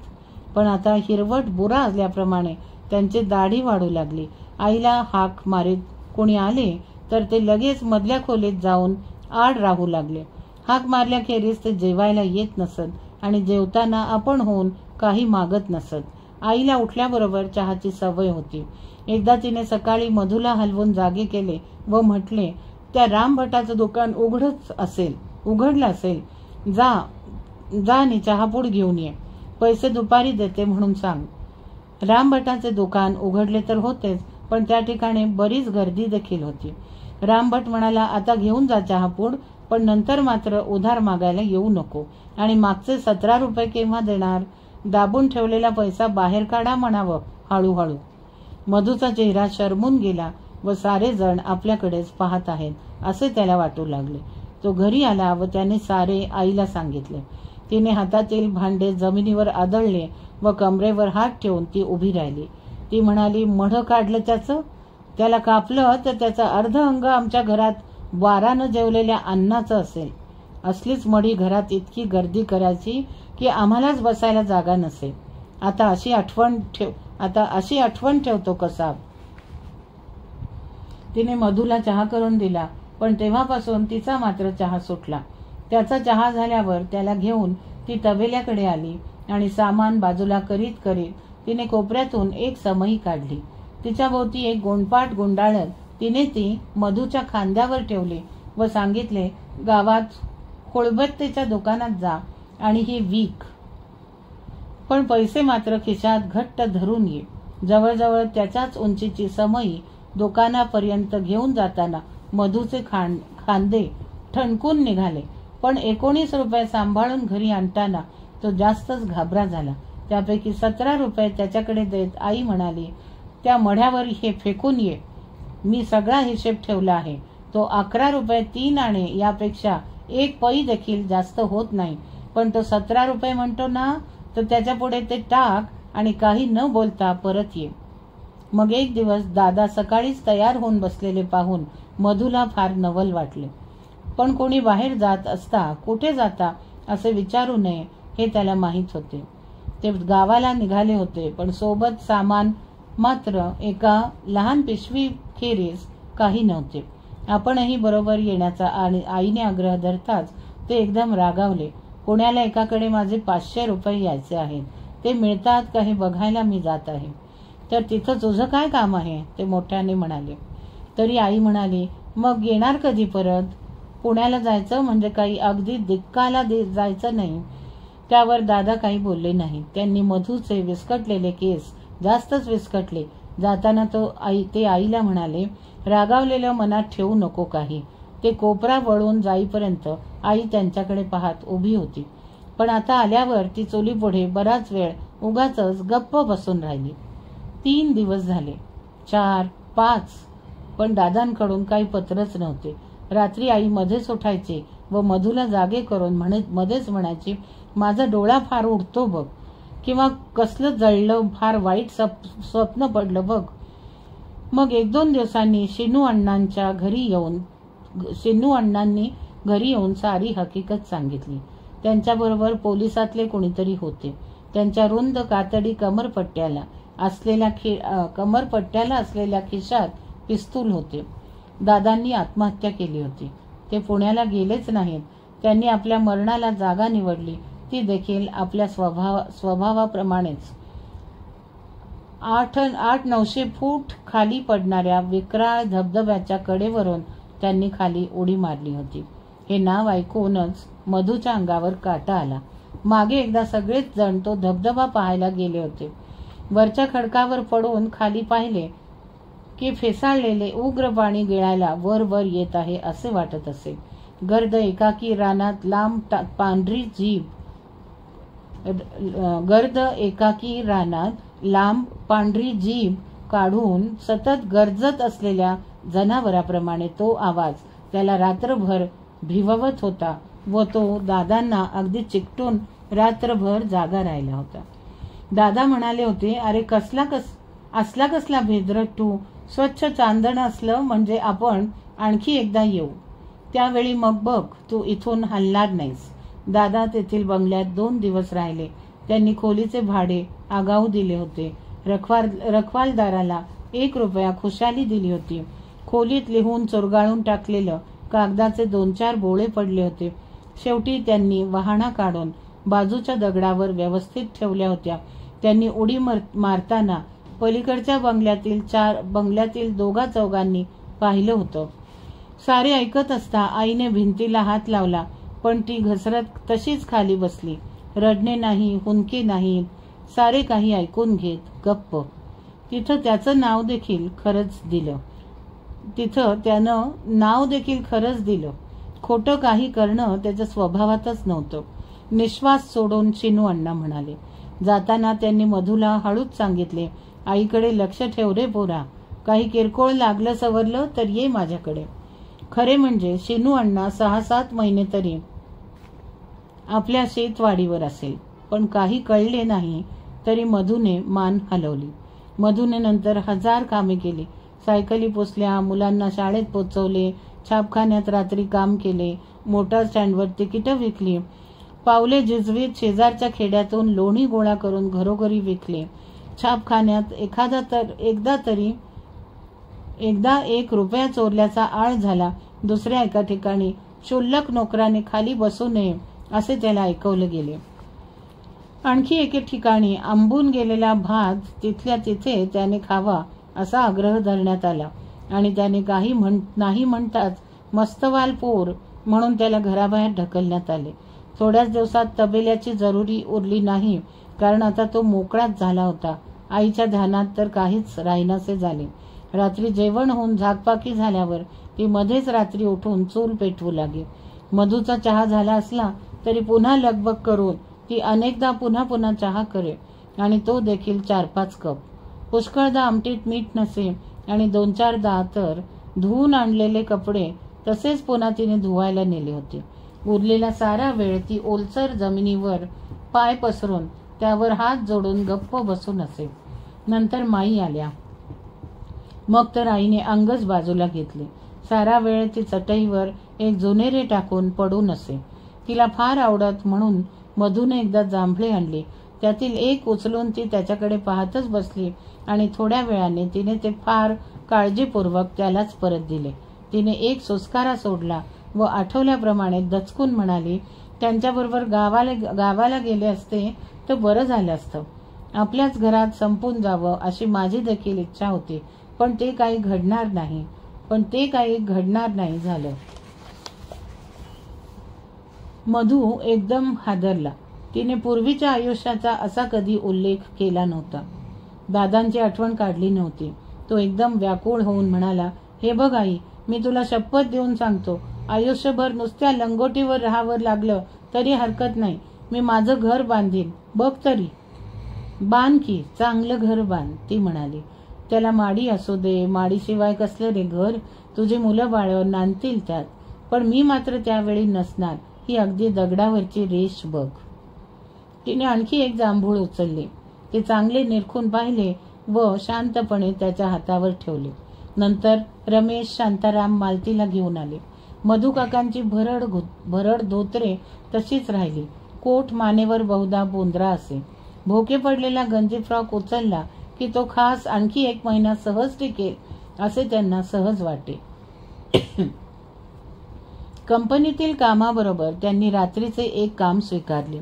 पण आता हिरवट बुरा असल्याप्रमाणे त्यांची दाढी वाढू लागली. आईला हाक मारीत कोणी आले तर ते लगेच मधल्या खोलीत जाऊन आड राहू लागले. हाक मारल्याखेरीज ते जेवायला येत नसत आणि जेवताना आपण होऊन काही मागत नसत. आईला उठल्याबरोबर चहाची सवय होती. एकदा तिने सकाळी मधूला हलवून जागे केले व म्हटले, त्या रामभटाचं दुकान उघडलं असेल, जा आणि चहापूड घेऊन ये. पैसे दुपारी देते म्हणून सांग. रामभटाचे दुकान उघडले तर होतेच, पण त्या ठिकाणी बरीच गर्दी देखील होती. रामभट म्हणाला, आता घेऊन जा चहापूड, पण नंतर मात्र उधार मागायला येऊ नको. आणि मागचे 17 रुपये केव्हा देणार? दाबून ठेवलेला पैसा बाहेर काढा म्हणावं हळूहळू. मधूचा चेहरा शरमून गेला व सारे जण आपल्याकडेच पाहत आहेत असे त्याला वाटू लागले. तो घरी आला व त्याने सारे आईला सांगितले. तिने हातातील भांडे जमिनीवर आदळले व कमरेवर हात ठेवून ती उभी राहिली. ती म्हणाली, मढ काढलं त्याला कापलं तर त्याचा अर्ध अंग आमच्या घरात वारानं जेवलेल्या अन्नाचं असेल. असलीच मढी घरात इतकी गर्दी करायची की आम्हालाच बसायला जागा नसेल. आता अशी आठवण ठेवतो कसा? तिने मधूला चहा करून दिला, पण तेव्हापासून तिचा मात्र चहा सुटला. त्याचा चहा झाल्यावर त्याला घेऊन ती तबेल्याकडे आली आणि सामान बाजूला करीत तिने कोपऱ्यातून एक समई काढली. तिच्या भोवती एक गोंडपाट गुंडाळत तिने ती मधूच्या खांद्यावर ठेवली व सांगितले, गावात खोळबत्तेच्या दुकानात जा आणि ही विक, पण पैसे मात्र खिशात घट्ट धरून ये. जवळजवळ त्याच्याच उंचीची समई दुकानापर्यंत घेऊन जाताना मधूचे खांदे ठणकून निघाले, पण 19 रुपये सांभाळून घरी आणताना तो जास्तच घाबरा झाला. त्यापैकी 17 रुपये त्याच्याकडे देत आई म्हणाली, त्या मढ्यावर हे फेकून ये. मी सगळा हिशेब ठेवला आहे. तो 11 रुपये 3 आणे यापेक्षा 1 पै देखील जास्त होत नाही, पण तो 17 रुपये म्हणतो ना, तर त्याच्या पुढे ते टाक आणि काही न बोलता परत ये. मग एक दिवस दादा सकाळीच तयार होऊन बसलेले पाहून मधूला फार नवल वाटले. पण कोणी बाहेर जात असता कुठे जाता असे विचारू नये हे त्याला माहीत होते. ते गावाला निघाले होते, पण सोबत सामान मात्र एका लहान पिशवी खेरीज काही नव्हते. आपणही बरोबर येण्याचा आईने आग्रह धरताच ते एकदम रागावले. पुण्याला एकाकडे माझे 500 रुपये यायचे आहेत, ते मिळतात का हे बघायला मी जात आहे. तर तिथं तुझं काय काम आहे, ते मोठ्याने म्हणाले. तरी आई म्हणाली, मग येणार कधी परत? पुण्याला जायचं म्हणजे काही अगदी दिक्काला जायचं नाही. त्यावर दादा काही बोलले नाही. त्यांनी मधूचे विस्कटलेले केस जास्तच विस्कटले. जाताना ते आईला म्हणाले, रागावलेलं मनात ठेवू नको काही. ते कोपरा वळून जाईपर्यंत आई त्यांच्याकडे पाहत उभी होती, पण आता आल्यावर ती चुलीपुढे बराच वेळ उगाचच गप्प बसून राहिली. 3 दिवस झाले, 4, 5, पण दादांकडून काही पत्रच नव्हते. रात्री आई मध्येच उठायची व मधूला जागे करून मध्येच म्हणायची, माझा डोळा फार उडतो बघ, किंवा कसलं जळलं, फार वाईट स्वप्न पडलं बघ. मग 1-2 दिवसांनी शिनू अण्णांनी घरी येऊन सारी हकीकत सांगितली. त्यांच्याबरोबर पोलिसातले कोणीतरी होते. त्यांच्या रुंद कातडी कमरपट्ट्याला असलेल्या कमरपट्ट्याला असलेल्या खिशात पिस्तूल होते. दादांनी आत्महत्या केली होती. ते पुण्याला गेलेच नाहीत. त्यांनी आपल्या मरणाला जागा निवडली, ती देखील आपल्या स्वभावाप्रमाणेच. 800-900 फूट खाली पडणाऱ्या विक्राळ धबधब्याच्या कडेवरून त्यांनी खाली उडी मारली होती. हे नाव ऐकूनच मधूच्या अंगावर काटा आला. मागे एकदा सगळेच जण तो धबधबा पाहायला गेले होते. वरच्या खडकावर पडून खाली पाहिले की फेसाळलेले उग्र पाणी गिळायला वर वर येत आहे असे वाटत असे. गर्द एकाकी रानात लांब पांढरी जीभ काढून सतत गरजत असलेल्या जनावराप्रमाणे तो आवाज त्याला रात्रभर भिववत होता व तो दादांना अगदी चिकटून रात्रभर जागा राहिला होता. दादा म्हणाले होते, अरे असला कसला भेदरट्टू, स्वच्छ चांदण असलं म्हणजे आपण आणखी एकदा येऊ, त्यावेळी मग बघ तू इथून हलणार नाहीस. दादा तेथील बंगल्यात 2 दिवस राहिले. त्यांनी खोलीचे भाडे आगाऊ दिले होते. रखवालदाराला 1 रुपया खुशाली दिली होती. खोलीत लिहून चुरगाळून टाकलेलं कागदाचे 2-4 बोळे पडले होते. शेवटी त्यांनी वहाणा काढून बाजूच्या दगडावर व्यवस्थित ठेवल्या होत्या. त्यांनी उडी मारताना पलीकडच्या बंगल्यातील 2-4 पाहिलं होतं. सारे ऐकत असता आईने भिंतीला हात लावला, पण ती घसरत तशीच खाली बसली. रडणे नाही, हुंदके नाहीत, सारे काही ऐकून घेत गप्प. तिथं त्यानं नाव देखील खरंच दिलं. खोटं काही करणं त्याच्या स्वभावातच नव्हतं. निश्वास सोडून शिनू अण्णा म्हणाले. जाताना त्यांनी मधूला हळूच सांगितले, आईकडे लक्ष ठेव रे पोरा, काही किरकोळ लागलं सवरलं तर ये माझ्याकडे. खरे म्हणजे शिनू अण्णा 6-7 महिने तरी आपल्या शेतवाडीवर असेल, पण काही कळले नाही तरी मधूने मान हलवली. मधूने नंतर 1000 कामे केली. सायकली पुसल्या, मुलांना शाळेत पोचवले, छापखान्यात रात्री काम केले, मोटार स्टँडवर तिकीटं विकली, पावले झिजवीत शेजारच्या खेड्यातून लोणी गोळा करून घरोघरी विकले. छापखान्यात एकदा 1 रुपया चोरल्याचा आळ झाला. दुसऱ्या एका ठिकाणी क्षुल्लक नोकराने खाली बसू नये असे त्याला ऐकवले गेले. आणखी एके ठिकाणी आंबून गेलेला भात तिथल्या तिथे त्याने खावा असा आग्रह धरण्यात आला आणि त्याने नाही म्हणताच मस्तवाल पोर म्हणून त्याला घराबाहेर ढकलण्यात आले. थोड्याच दिवसात तबेल्याची जरुरी उरली नाही, कारण आता तो मोकळाच झाला होता. आईच्या ध्यानात तर काहीच राहीनासे झाले. रात्री जेवण होऊन झाकपाकी झाल्यावर ती मध्येच रात्री उठून चूल पेटवू लागे. मधूचा चहा झाला असला तरी पुन्हा लगबग करून ती अनेकदा पुन्हा चहा करे आणि तो देखील 4-5 कप. पुष्कळदा आमटीत मीठ नसे आणि 2-4दा तर धुवून आणलेले कपडे तसेच पुन्हा तिने धुवायला नेले होते. उरलेला सारा वेळ ती ओलसर जमिनीवर पाय पसरून त्यावर हात जोडून गप्प बसून असे. नंतर माई आल्या. मग तर आईने अंगच बाजूला घेतले. सारा वेळ ती चटईवर एक जुनेरे टाकून पडून असे. तिला फार आवडत म्हणून मधूने एकदा जांभळे आणले. त्यातील एक उचलून ती त्याच्याकडे पाहतच बसली आणि थोड्या वेळाने तिने ते फार काळजीपूर्वक त्यालाच परत दिले. तिने एक सुस्कारा सोडला व आठवल्याप्रमाणे दचकून म्हणाली, त्यांच्याबरोबर गावाला गेले असते तर बरं झालं असतं. आपल्याच घरात संपून जावं अशी माझी देखील इच्छा होती, पण ते काही घडणार नाही झालं. मधू एकदम हादरला. तिने पूर्वीच्या आयुष्याचा असा कधी उल्लेख केला नव्हता. दादांची आठवण काढली नव्हती. तो एकदम व्याकुळ होऊन म्हणाला, हे बघ आई, मी तुला शपथ देऊन सांगतो, आयुष्यभर नुसत्या लंगोटीवर राहावं लागलं तरी हरकत नाही. मी माझं घर बांधीन, बघ तरी. बांध की, चांगलं घर बांध, ती म्हणाली. त्याला माडी असू दे, माडीशिवाय कसलं रे घर, तुझी मुलं बाळ नांदतील त्यात, पण मी मात्र त्यावेळी नसणार, ही अगदी दगडावरची रेष बघ. तिने आणखी एक जांभूळ उचलले. ते चांगले निरखून पाहिले व शांतपणे त्याच्या हातावर ठेवले. नंतर रमेश, शांताराम मालतीला घेऊन आले. मधू काकांची भरड धोतरे तशीच राहिली. कोट मानेवर बहुधा बोंद्रा असे. भोके पडलेला गंजी फ्रॉक उचलला की तो खास आणखी 1 महिना सहज टिकेल असे त्यांना सहज वाटे. कंपनीतील कामाबरोबर त्यांनी रात्रीचे एक काम स्वीकारले.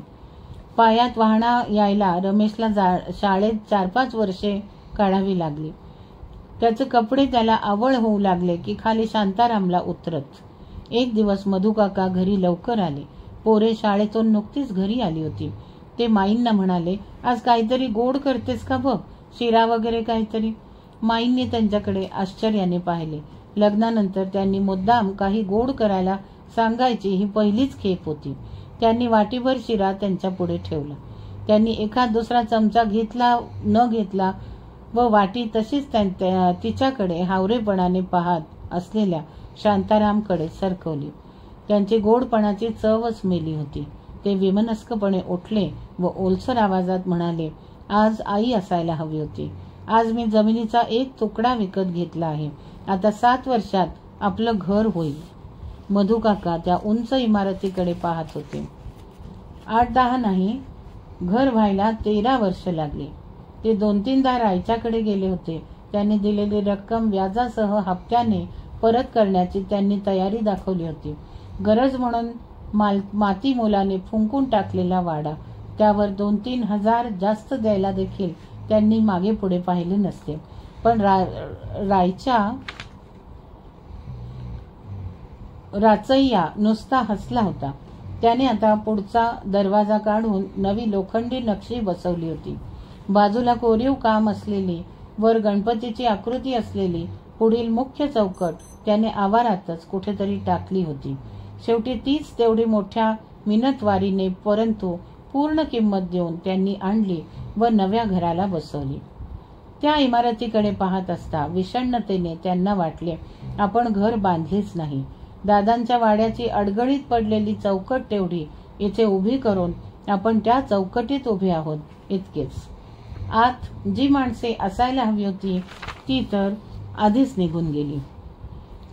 पायात वाहना यायला रमेशला शाळेत 4-5 वर्षे काढावी लागली. त्याचे कपडे त्याला आवड होऊ लागले की खाली शांतारामला उतरत. एक दिवस मधुकाका घरी लवकर आले. पोरे शाळेतून नुकतीच घरी आली होती. ते माईंना म्हणाले, आज काहीतरी गोड करतेस का बघ, शिरा वगैरे काहीतरी. माईंनी त्यांच्याकडे आश्चर्याने पाहिले. लग्नानंतर त्यांनी मुद्दाम काही गोड करायला सांगायची ही पहिलीच खेप होती. त्यांनी वाटीभर शिरा त्यांच्या पुढे ठेवला. त्यांनी एखाद दुसरा चमचा घेतला न घेतला व वाटी तशीच तिच्याकडे हावरेपणाने पाहत असलेल्या शांतारामकडे सरकवली. त्यांची गोडपणाची चवच मेली होती. ते विमनस्कपणे उठले व ओलसर आवाजात म्हणाले, आज आई असायला हवी होती. आज मी जमिनीचा एक तुकडा विकत घेतला आहे. आता 7 वर्षात आपलं घर होईल. मधुकाका त्या उंच इमारतीकडे पाहत होते. 8-10 नाही, घर व्हायला 13 वर्ष लागली. ते 2-3दा रायच्याकडे गेले होते. त्यांनी दिलेली रक्कम व्याजासह हप्त्याने परत करण्याची त्यांनी तयारी दाखवली होती. गरज म्हणून माती मोलाने फुंकून टाकलेला वाडा, त्यावर 2-3 हजार जास्त द्यायला देखील त्यांनी मागे पुढे पाहिले नसते. पण राचय्या नुसता हसला होता. त्याने आता पुढचा दरवाजा काढून नवी लोखंडी नक्षी बसवली होती. बाजूला कोरीव काम असलेली, वर गणपतीची आकृती असलेली पुढील मुख्य चौकट त्याने आवारातच कुठेतरी टाकली होती. शेवटी तीच तेवढी मोठ्या मिनतवारीने परंतु पूर्ण किंमत देऊन त्यांनी आणली व नव्या घराला बसवली. त्या इमारतीकडे पाहत असता विषण्णतेने त्यांना वाटले, आपण घर बांधलेच नाही. दादांच्या वाड्याची अडगळीत पडलेली चौकट तेवढी इथे उभी करून आपण त्या चौकटीत उभे आहोत इतकेच. आत जी माणसे असायला हवी होती ती तर आधीच निघून गेली.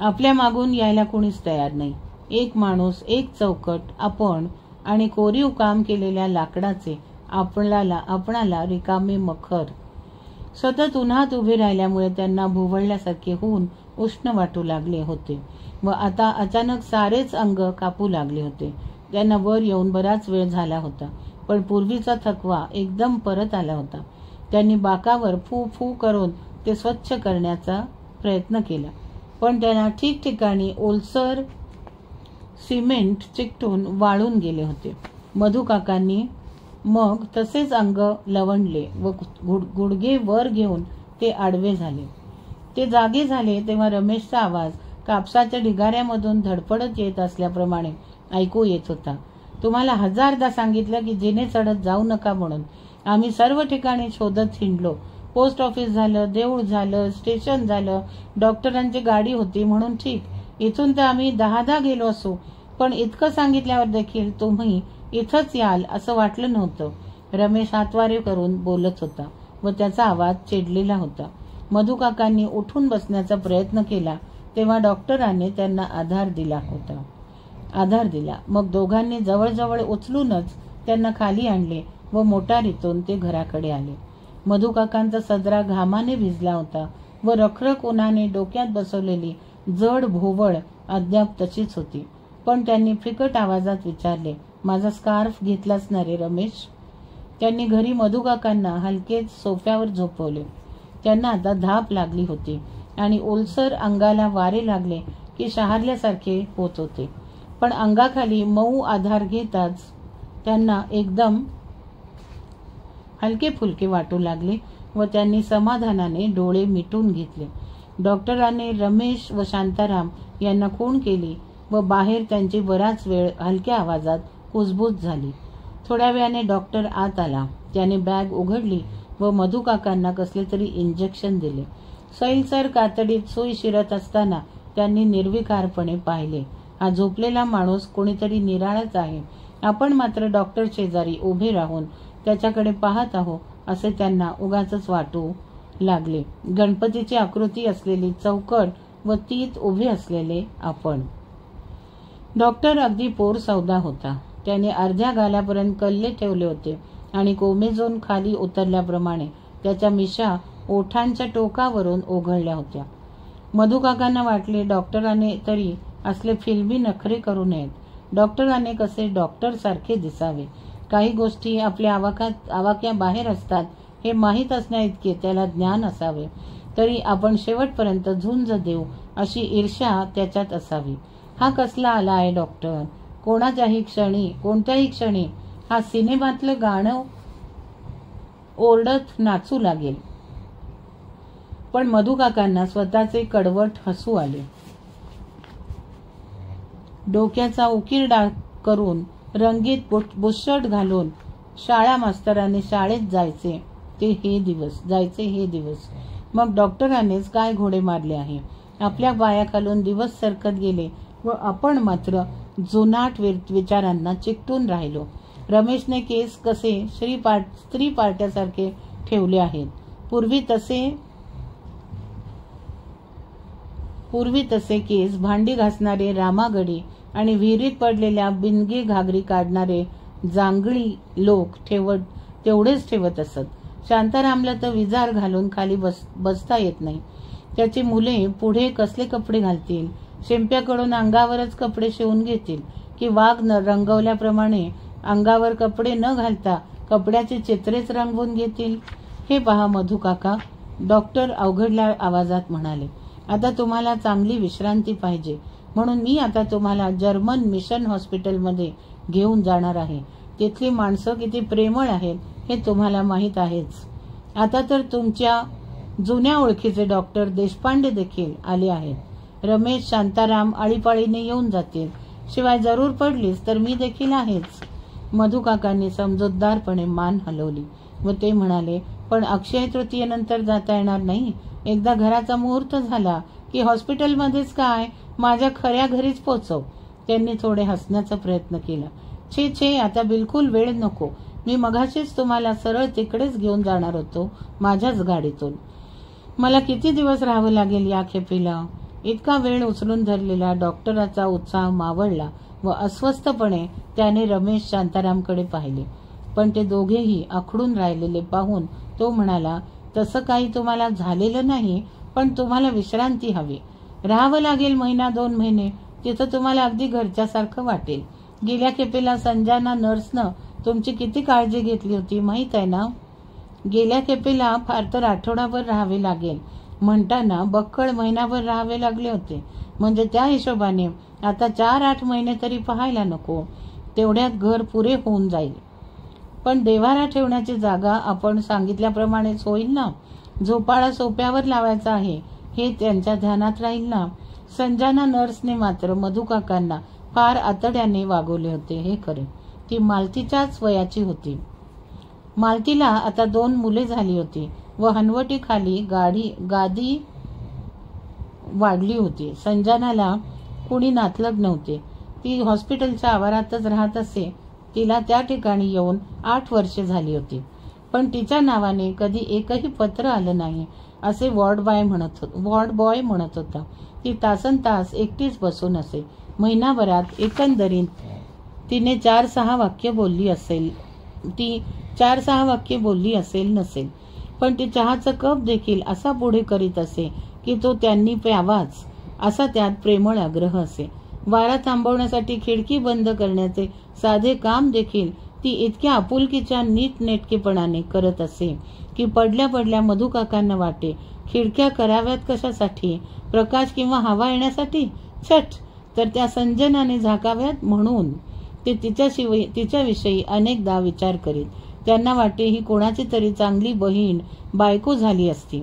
आपल्या मागून यायला कोणीच तयार नाही. एक माणूस, एक चौकट, आपण आणि कोरीव काम केलेल्या लाकडाचे आपणाला रिकामे मखर. सतत उन्हात उभे राहिल्यामुळे त्यांना भुवळल्यासारखे होऊन उष्ण वाटू लागले होते व आता अचानक सारेच अंग कापू लागले होते. त्यांना वर येऊन बराच वेळ झाला होता, पण पूर्वीचा थकवा एकदम परत आला होता. त्यांनी बाकावर फू फू करून ते स्वच्छ करण्याचा प्रयत्न केला, पण त्यांना ठिकठिकाणी ओलसर सिमेंट चिकटून वाळून गेले होते. मधुकाकांनी मग तसेच अंग लवंडले व गुडघे वर घेऊन ते आडवे झाले. ते जागे झाले तेव्हा रमेशचा आवाज कापसाच्या ढिगाऱ्यामधून धडपडत येत असल्याप्रमाणे ऐकू येत होता. तुम्हाला 1000दा सांगितलं की जिने चढत जाऊ नका म्हणून. आम्ही सर्व ठिकाणी शोधत हिंडलो. पोस्ट ऑफिस झालं, देऊळ झालं, स्टेशन झालं, डॉक्टरांची गाडी होती म्हणून ठीक. इथून तर आम्ही 10दा गेलो असू, पण इतकं सांगितल्यावर देखील तुम्ही इथंच याल असं वाटलं नव्हतं. रमेश हातवारे करून बोलत होता व त्याचा आवाज चिडलेला होता. मधुकाकांनी उठून बसण्याचा प्रयत्न केला तेव्हा डॉक्टरांनी त्यांना आधार दिला. मग दोघांनी जवळजवळ उचलूनच त्यांना खाली आणले व मोटारीतून ते घराकडे आले. मधुकाकांचा सदरा घामाने भिजला होता व रखरख उन्हाने डोक्यात बसवलेली जड भोवळ अद्याप तशीच होती. पण त्यांनी फिकट आवाजात विचारले, माझा स्कार्फ घेतलाच ना रे रमेश? त्यांनी घरी मधुकाकांना हलकेच सोफ्यावर झोपवले. त्यांना आता धाप लागली होती आणि ओलसर अंगाला वारे लागले की शहारल्यासारखे होत होते. पण अंगाखाली मऊ आधार घेताच त्यांना एकदम हलके फुलके वाटू लागले व त्यांनी समाधानाने डोळे मिटून घेतले. डॉक्टरांनी रमेश व शांताराम यांना खूण केली व बाहेर त्यांची बराच वेळ हलक्या आवाजात कुजबूज झाली. थोड्या वेळाने डॉक्टर आत आला. त्याने बॅग उघडली व मधुकाकांना कसले तरी इंजेक्शन दिले. सैलसर कातडीत सुई शिरत असताना त्यांनी निर्विकारपणे पाहिले, हा झोपलेला माणूस कोणीतरी निराळाच आहे. आपण मात्र डॉक्टर शेजारी उभे राहून त्याच्याकडे पाहत आहोत असे त्यांना उगाचच वाटू लागले. गणपतीची आकृती असलेली चौकट व तीत उभे असलेले आपण. डॉक्टर अगदी पोर सौदा होता. त्याने अर्ध्या गालापर्यंत कल्ले ठेवले होते आणि कोमेजून खाली उतरल्याप्रमाणे त्याच्या मिशा ओठांच्या टोकावरून ओघळल्या होत्या. मधुकाकांना वाटले डॉक्टराने तरी असले फिल्मी नखरे करू नयेत. डॉक्टराने कसे डॉक्टर सारखे दिसावे. काही गोष्टी आपल्या आवाक्याबाहेर असतात हे माहीत असण्या इतके त्याला ज्ञान असावे. तरी आपण शेवटपर्यंत झुंज देऊ अशी ईर्ष्या त्याच्यात असावी. हा कसला आला आहे डॉक्टर? कोणत्याही क्षणी हा सिनेमातलं गाणं ओरडत नाचू लागेल. पण मधुकाकांना स्वतःचे कडवट हसू आले. डोक्याचा उकिरडा करून रंगीत बुशर्ट घालून शाळा मास्तराने शाळेत जायचे हे दिवस. मग डॉक्टरांनीच काय घोडे मारले आहे. आपल्या पायाखालून दिवस सरकत गेले व आपण मात्र जुनाट विचारांना चिकटून राहिलो. रमेशने केस कसे स्त्री पार्ट्यासारखे ठेवले आहेत. पूर्वी तसे केस भांडी घासणारे रामागडी आणि विहिरीत पडलेल्या बिनगी घागरी काढणारे जांगळी लोक तेवढेच ठेवत असत. शांतारामला तर विजार घालून खाली बसता येत नाही. त्याची मुले पुढे कसले कपडे घालतील? शिंप्याकडून अंगावरच कपडे शिवून घेतील की वाघ रंगवल्याप्रमाणे अंगावर कपडे न घालता कपड्याचे चित्रेच रंगवून घेतील? हे पहा मधुकाका, डॉक्टर अवघडल्या आवाजात म्हणाले. आता तुम्हाला चांगली विश्रांती पाहिजे म्हणून मी आता तुम्हाला जर्मन मिशन हॉस्पिटलमध्ये घेऊन जाणार आहे. तिथली माणसं किती प्रेमळ आहेत हे तुम्हाला माहीत आहेच. आता तर तुमच्या जुन्या ओळखीचे डॉक्टर देशपांडे देखील आले आहेत. रमेश, शांताराम आळीपाळीने येऊन जातील. शिवाय जरूर पडलीच तर मी देखील आहेच. मधुकाकांनी समजूतदारपणे मान हलवली व ते म्हणाले, पण अक्षय तृतीयेनंतर जाता येणार नाही. एकदा घराचा मुहूर्त झाला की हॉस्पिटलमध्येच काय, माझ्या खऱ्या घरीच पोचव. त्यांनी थोडे हसण्याचा प्रयत्न केला. छे, आता बिलकुल वेळ नको. मी मघाशीच तुम्हाला सरळ तिकडेच घेऊन जाणार होतो माझ्याच गाडीतून. मला किती दिवस राहावं लागेल या खेपेला? इतका वेळ उचलून धरलेला डॉक्टराचा उत्साह मावळला व अस्वस्थपणे त्याने रमेश, शांतारामकडे पाहिले. पण ते दोघेही आखडून राहिलेले पाहून तो म्हणाला, तसं काही तुम्हाला झालेलं नाही, पण तुम्हाला विश्रांती हवी. राहावं लागेल 1-2 महिने. तिथं तुम्हाला अगदी घरच्यासारखं वाटेल. गेल्या खेपेला संजना नर्सनं तुमची किती काळजी घेतली होती माहीत आहे ना? गेल्या खेपेला फार तर आठवडाभर राहावे लागेल म्हणताना बक्कळ महिनाभर राहावे लागले होते. म्हणजे त्या हिशोबाने आता 4-8 महिने तरी पाहायला नको. तेवढ्यात घर पुरे होऊन जाईल. पण देव्हारा ठेवण्याची जागा आपण सांगितल्याप्रमाणेच होईल ना? झोपाळा सोप्यावर लावायचा आहे हे त्यांच्या ध्यानात राहील ना? संजना नर्सने मात्र मधुकाकांना फार आतड्याने वागवले होते हे खरे. ती मालतीच्याच वयाची होती. मालतीला आता 2 मुले झाली होती व हनवटीखाली गादी वाढली होती. संजनाला कुणी नातलग नव्हते. ती हॉस्पिटलच्या आवारातच राहत असे. तिला त्या ठिकाणी येऊन 8 वर्षे झाली होती. पण तिच्या नावाने कधी एकही पत्र आलं नाही असे वॉर्ड बॉय म्हणत होता. ती तासनतास एकटीच बसून असे. महिनाभरात एकंदरीत तिने 4-6 वाक्य बोलली असेल. ती 4-6 वाक्य बोलली असेल नसेल. पण ती चहाचा कप देखील असा पुढे करीत असे की तो त्यांनी प्यावाच असा त्यात प्रेमळ आग्रह असे. वारा थांबवण्यासाठी खिडकी बंद करण्याचे साधे काम देखील ती इतक्या आपुलकीच्या नीटनेटकेपणाने करत असे की पडल्या मधुकाकांना वाटे, खिडक्या कराव्यात कशासाठी? प्रकाश किंवा हवा येण्यासाठी? छट, तर त्या संजनाने झाकाव्यात म्हणून. ते तिच्याविषयी अनेकदा विचार करीत. त्यांना वाटे ही कोणाची तरी चांगली बहीण बायको झाली असती.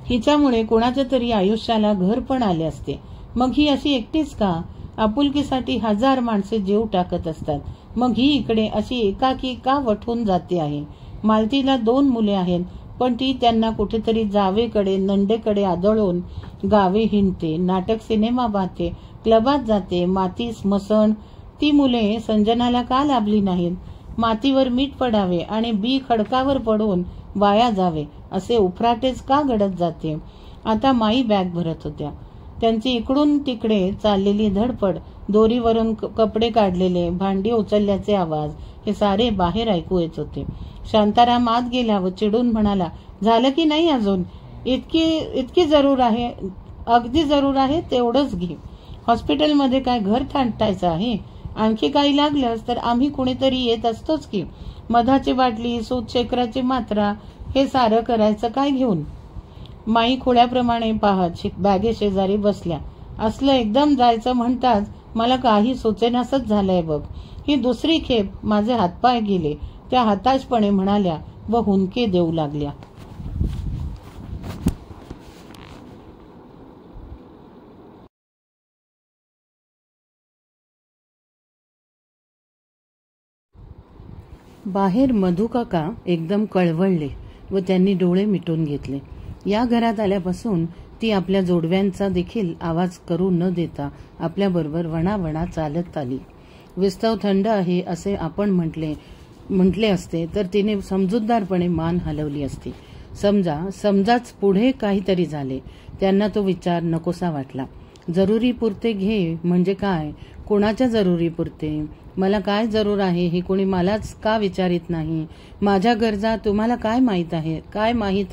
हिच्यामुळे कोणाच्या तरी आयुष्याला घर पण आले असते. मग ही अशी एकटीच का? आपुलकीसाठी 1000 माणसे जीव टाकत असतात. मग ही इकडे अशी एकाकी का वठून जाते आहे? मालतीला 2 मुले आहेत, पण ती त्यांना कुठेतरी जावेकडे नंडेकडे आदळून गावे हिंडते, नाटक सिनेमा पाहते, क्लबात जाते, माती स्मसण. ती मुले संजनाला का लाभली नाहीत? मातीवर मीठ पडावे आणि बी खडकावर पडून वाया जावे असे उफराटेच का घडत जाते? आता माई बॅग भरत होत्या. त्यांची इकडून तिकडे चाललेली धडपड, दोरीवरून कपडे काढलेले, भांडी उचलल्याचे आवाज हे सारे बाहेर ऐकू येत होते. शांताराम आत गेला व चिडून म्हणाला, झालं की नाही अजून? इतकी जरूर आहे, अगदी जरूर आहे तेवढंच घे. हॉस्पिटलमध्ये काय घर थांबटायचं आहे? आणखी काही लागलंच तर आम्ही कुणीतरी येत असतोच की. मधाची बाटली, सूतशेखराची मात्रा हे सारं करायचं काय घेऊन? माई खोड्याप्रमाणे पाहत बॅगेशेजारी बसल्या. असलं एकदम जायचं म्हणताच मला काही सुचेनासच झालंय बघ. ही दुसरी खेप माझे हातपाय गेले, त्या हताशपणे म्हणाल्या व हुंदके देऊ लागल्या. बाहेर मधुकाका एकदम कळवळले व त्यांनी डोळे मिटून घेतले. या घरात आल्यापासून ती आपल्या जोडव्यांचा देखील आवाज करू न देता आपल्याबरोबर वणावणा चालत आली. विस्तव थंड आहे असे आपण म्हटले असते तर तिने समजूतदारपणे मान हलवली असती. समजाच पुढे काहीतरी झाले. त्यांना तो विचार नकोसा वाटला. जरुरी पुरते घे म्हणजे काय? कोणाच्या जरुरी पुरते? मला काय जरूर आहे हे कोणी मलाच का विचारित नाही? माझ्या गरजा तुम्हाला काय माहीत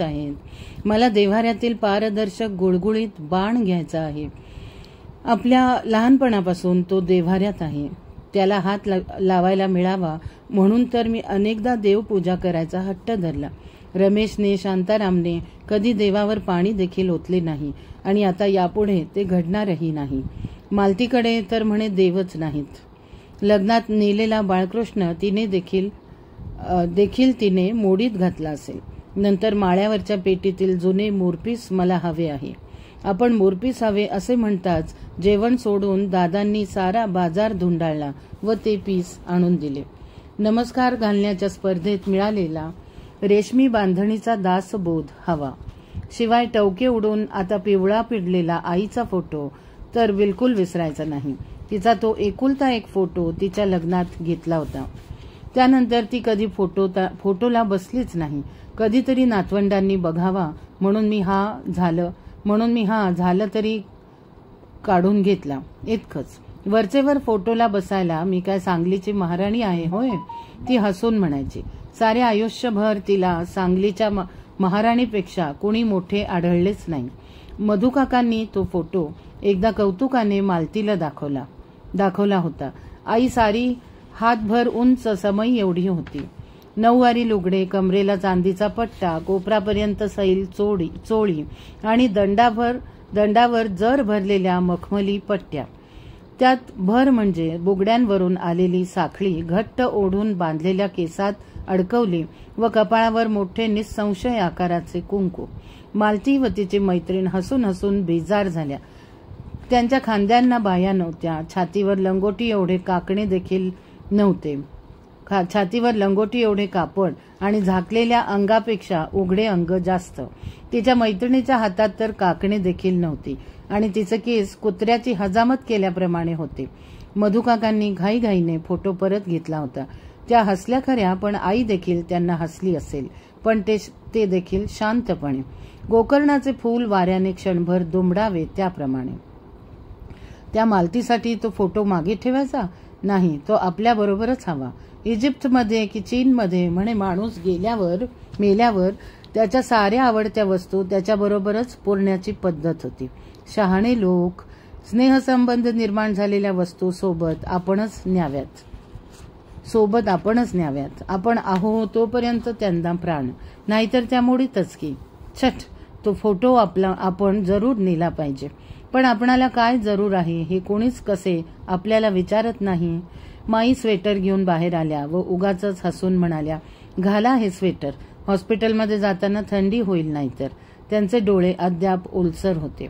आहेत? मला देव्हाऱ्यातील पारदर्शक गुळगुळीत बाण घ्यायचा आहे. आपल्या लहानपणापासून तो देव्हाऱ्यात आहे. त्याला हात लावायला मिळावा म्हणून तर मी अनेकदा देवपूजा करायचा हट्ट धरला. रमेशने, शांतारामने कधी देवावर पाणी देखील ओतले नाही आणि आता यापुढे ते घडणारही नाही. मालतीकडे तर म्हणे देवच नाहीत. लग्नात नेलेला बाळकृष्ण तिने देखील मोडीत घातला असेल. नंतर माळ्यावरच्या पेटीतील जुने मोरपीस मला हवे आहे. आपण मोरपीस हवे असे म्हणताच जेवण सोडून दादांनी सारा बाजार धुंडाळला व ते पीस आणून दिले. नमस्कार घालण्याच्या स्पर्धेत मिळालेला रेशमी बांधणीचा दासबोध हवा. शिवाय टवके उडून आता पिवळा पिडलेला आईचा फोटो तर बिलकुल विसरायचा नाही. तिचा तो एकुलता एक फोटो तिच्या लग्नात घेतला होता. त्यानंतर ती कधी फोटोला बसलीच नाही. कधीतरी नातवंडांनी बघावा म्हणून मी हा झालं तरी काढून घेतला, इतकंच. वरचेवर फोटोला बसायला मी काय सांगलीची महाराणी आहे होय? ती हसून म्हणायची. सारे आयुष्यभर तिला सांगलीच्या महाराणीपेक्षा कोणी मोठे आढळलेच नाही. मधुकाकांनी तो फोटो एकदा कौतुकाने मालतीला दाखवला होता. आई सारी हातभर उंच समई एवढी होती. 9 वारी लुगडे, कमरेला चांदीचा पट्टा, कोपरापर्यंत सैल चोळी आणि दंडावर जर भरलेल्या मखमली पट्ट्या. त्यात भर म्हणजे बुगड्यांवरून आलेली साखळी घट्ट ओढून बांधलेल्या केसात अडकवली व कपाळावर मोठे निसंशय आकाराचे कुंकू. मालती व तिची मैत्रीण हसून हसून बेजार झाल्या. त्यांच्या खांद्यांना बाया नव्हत्या. छातीवर लंगोटी एवढे कापड आणि झाकलेल्या अंगापेक्षा उघडे अंग जास्त. तिच्या मैत्रिणीच्या हातात तर काकणे देखील नव्हती आणि तिचे केस कुत्र्याची हजामत केल्याप्रमाणे होते. मधुकाकांनी घाईघाईने फोटो परत घेतला होता. त्या हसल्या खऱ्या, पण आई देखील त्यांना हसली असेल, पण ते देखील शांतपणे. गोकर्णाचे फूल वाऱ्याने क्षणभर दुमडावे त्याप्रमाणे. त्या मालतीसाठी तो फोटो मागे ठेवायचा नाही, तो आपल्याबरोबरच हवा. इजिप्तमध्ये की चीनमध्ये म्हणे माणूस मेल्यावर त्याच्या साऱ्या आवडत्या वस्तू त्याच्याबरोबरच पुरण्याची पद्धत होती. शहाणे लोक स्नेहसंबंध निर्माण झालेल्या वस्तू सोबत आपणच न्याव्यात. आपण आहो तोपर्यंत त्यांना प्राण, नाहीतर त्या मोडीतच की. छट, तो फोटो आपण जरूर नेला पाहिजे. पण आपणाला काय जरूर आहे हे कोणीच कसे आपल्याला विचारत नाही. माई स्वेटर घेऊन बाहेर आल्या व उगाचच हसून म्हणाल्या, घाला हे स्वेटर, हॉस्पिटलमध्ये जाताना थंडी होईल नाहीतर. त्यांचे डोळे अद्याप ओलसर होते.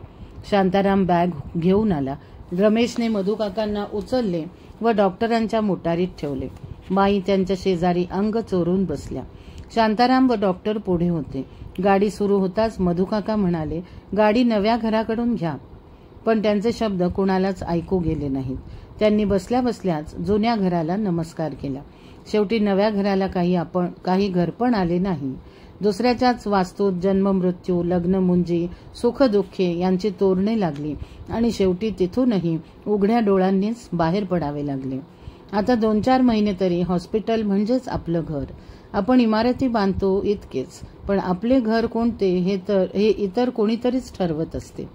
शांताराम बॅग घेऊन आला. रमेशने मधुकाकांना उचलले व डॉक्टरांच्या मोटारीत ठेवले. माई त्यांच्या शेजारी अंग चोरून बसल्या. शांताराम व डॉक्टर पुढे होते. गाडी सुरू होताच मधुकाका म्हणाले, गाडी नव्या घराकडून घ्या. पण त्यांचे शब्द कुणालाच ऐकू गेले नाहीत. त्यांनी बसल्या बसल्याच जुन्या घराला नमस्कार केला. शेवटी नव्या घराला काही घरपण आले नाही. दुसऱ्याच्याच वास्तूत जन्म मृत्यू, लग्न मुंजी, सुख दुःखे यांची तोरणे लागली आणि शेवटी तिथूनही उघड्या डोळ्यांनीच बाहेर पडावे लागले. आता 2-4 महिने तरी हॉस्पिटल म्हणजेच आपलं घर. आपण इमारती बांधतो इतकेच, पण आपले घर कोणते हे इतर कोणीतरीच ठरवत असते.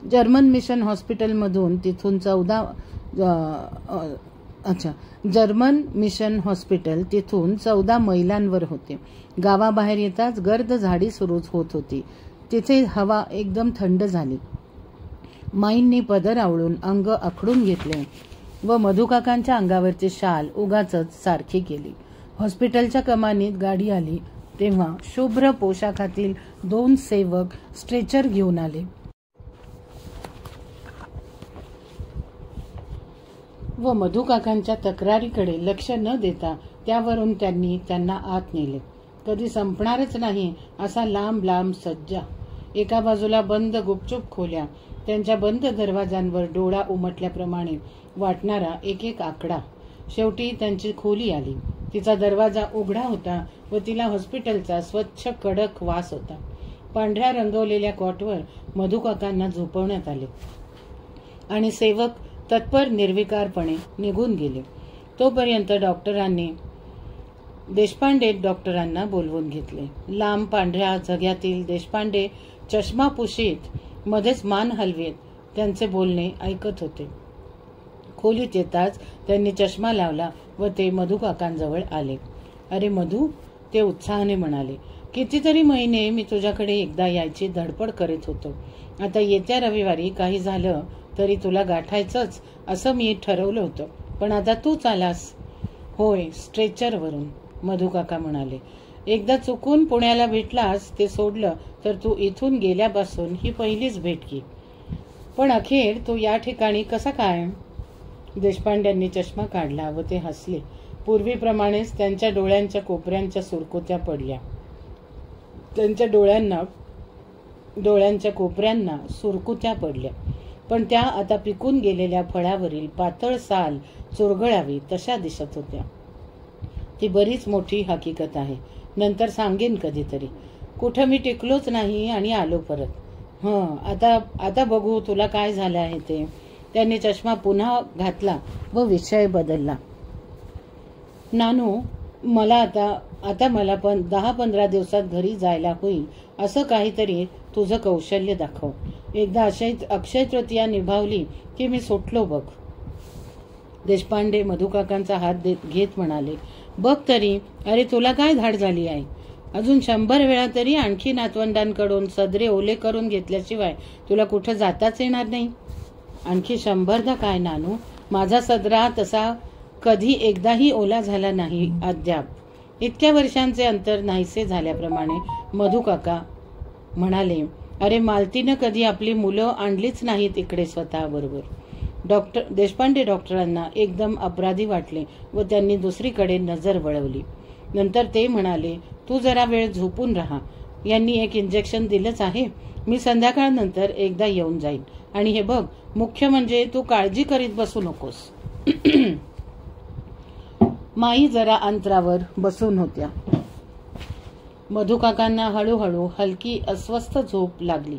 जर्मन मिशन हॉस्पिटलमधून तिथून 14 मैलांवर होते. गावाबाहेर येताच गर्द झाडी सुरूच होत होती. तिथे हवा एकदम थंड झाली. माईंनी पदर आवळून अंग आखडून घेतले व मधुकाकांच्या अंगावरची शाल उगाचच सारखी केली. हॉस्पिटलच्या कमानीत गाडी आली तेव्हा शुभ्र पोशाखातील 2 सेवक स्ट्रेचर घेऊन आले व मधुकाकांच्या तक्रारीकडे लक्ष न देता त्यावरून त्यांनी त्यांना आत नेले. कधी संपणारच नाही असा लांब लांब सज्जा, एका बाजूला बंद गुपचूप खोल्या, त्यांच्या बंद दरवाजांवर डोळा उमटल्याप्रमाणे वाटणारा एक एक आकडा. शेवटी त्यांची खोली आली. तिचा दरवाजा उघडा होता व तिला हॉस्पिटलचा स्वच्छ कडक वास होता. पांढऱ्या रंगवलेल्या कॉटवर मधुकाकांना झोपवण्यात आले आणि सेवक तत्पर निर्विकारपणे निघून गेले. तोपर्यंत देशपांडे डॉक्टरांना बोलवून घेतले. लांब पांढऱ्या झग्यातील देशपांडे चष्मा पुशीत मध्येच मान हलवीत त्यांचे बोलणे ऐकत होते. खोलीत येताच त्यांनी चष्मा लावला व ते मधुकाकांजवळ आले. अरे मधु, ते उत्साहाने म्हणाले, कितीतरी महिने मी तुझ्याकडे एकदा यायची धडपड करीत होतो. आता येत्या रविवारी काही झालं तरी तुला गाठायचंच असं मी ठरवलं होतं, पण आता तूच आलास. होय, स्ट्रेचरवरून, मधुकाका म्हणाले. एकदा चुकून पुण्याला भेटलास ते सोडलं तर तू इथून गेल्यापासून ही पहिलीच भेट की. पण अखेर तू या ठिकाणी कसा काय? देशपांड्यांनी चष्मा काढला व ते हसले. पूर्वीप्रमाणेच त्यांच्या डोळ्यांच्या कोपऱ्यांच्या सुरकुत्या पडल्या. त्यांच्या डोळ्यांच्या कोपऱ्यांना सुरकुत्या पडल्या, पण त्या आता पिकून गेलेल्या फळावरील पातळ साल चुरगळावी तशा दिसत होत्या. ती बरीच मोठी हकीकत आहे. नंतर सांगेन कधीतरी. कुठं मी टिकलोच नाही आणि आलो परत. आता बघू तुला काय झालं आहे ते. त्यांनी चष्मा पुन्हा घातला व विषय बदलला. नानू, मला आता मला पण 10-15 दिवसात घरी जायला होईल असं काहीतरी तुझं कौशल्य दाखव. एकदा अक्षय तृतीया निभावली की मी सुटलो बघ. देशपांडे मधुकाकांचा हात घेत म्हणाले, बघ तरी, अरे तुला काय धाड झाली आहे? अजून 100 वेळा तरी आणखी नातवंडांकडून सदरे ओले करून घेतल्याशिवाय तुला कुठं जाताच येणार नाही. आणखी 100दा काय नानू, माझा सदरा तसा कधी एकदाही ओला झाला नाही अद्याप. इतक्या वर्षांचे अंतर नाहीसे झाल्याप्रमाणे मधुकाका म्हणाले, अरे मालतीनं कधी आपली मुलं आणलीच नाहीत इकडे स्वतःबरोबर. देशपांडे डॉक्टरांना एकदम अपराधी वाटले व त्यांनी दुसरीकडे नजर वळवली. नंतर ते म्हणाले, तू जरा वेळ झोपून राहा. यांनी एक इंजेक्शन दिलंच आहे. मी संध्याकाळनंतर एकदा येऊन जाईन. आणि हे बघ, मुख्य म्हणजे तू काळजी करीत बसू नकोस. माई जरा अंतरावर बसून होत्या. मधुकाकांना हळूहळू हलकी अस्वस्थ झोप लागली.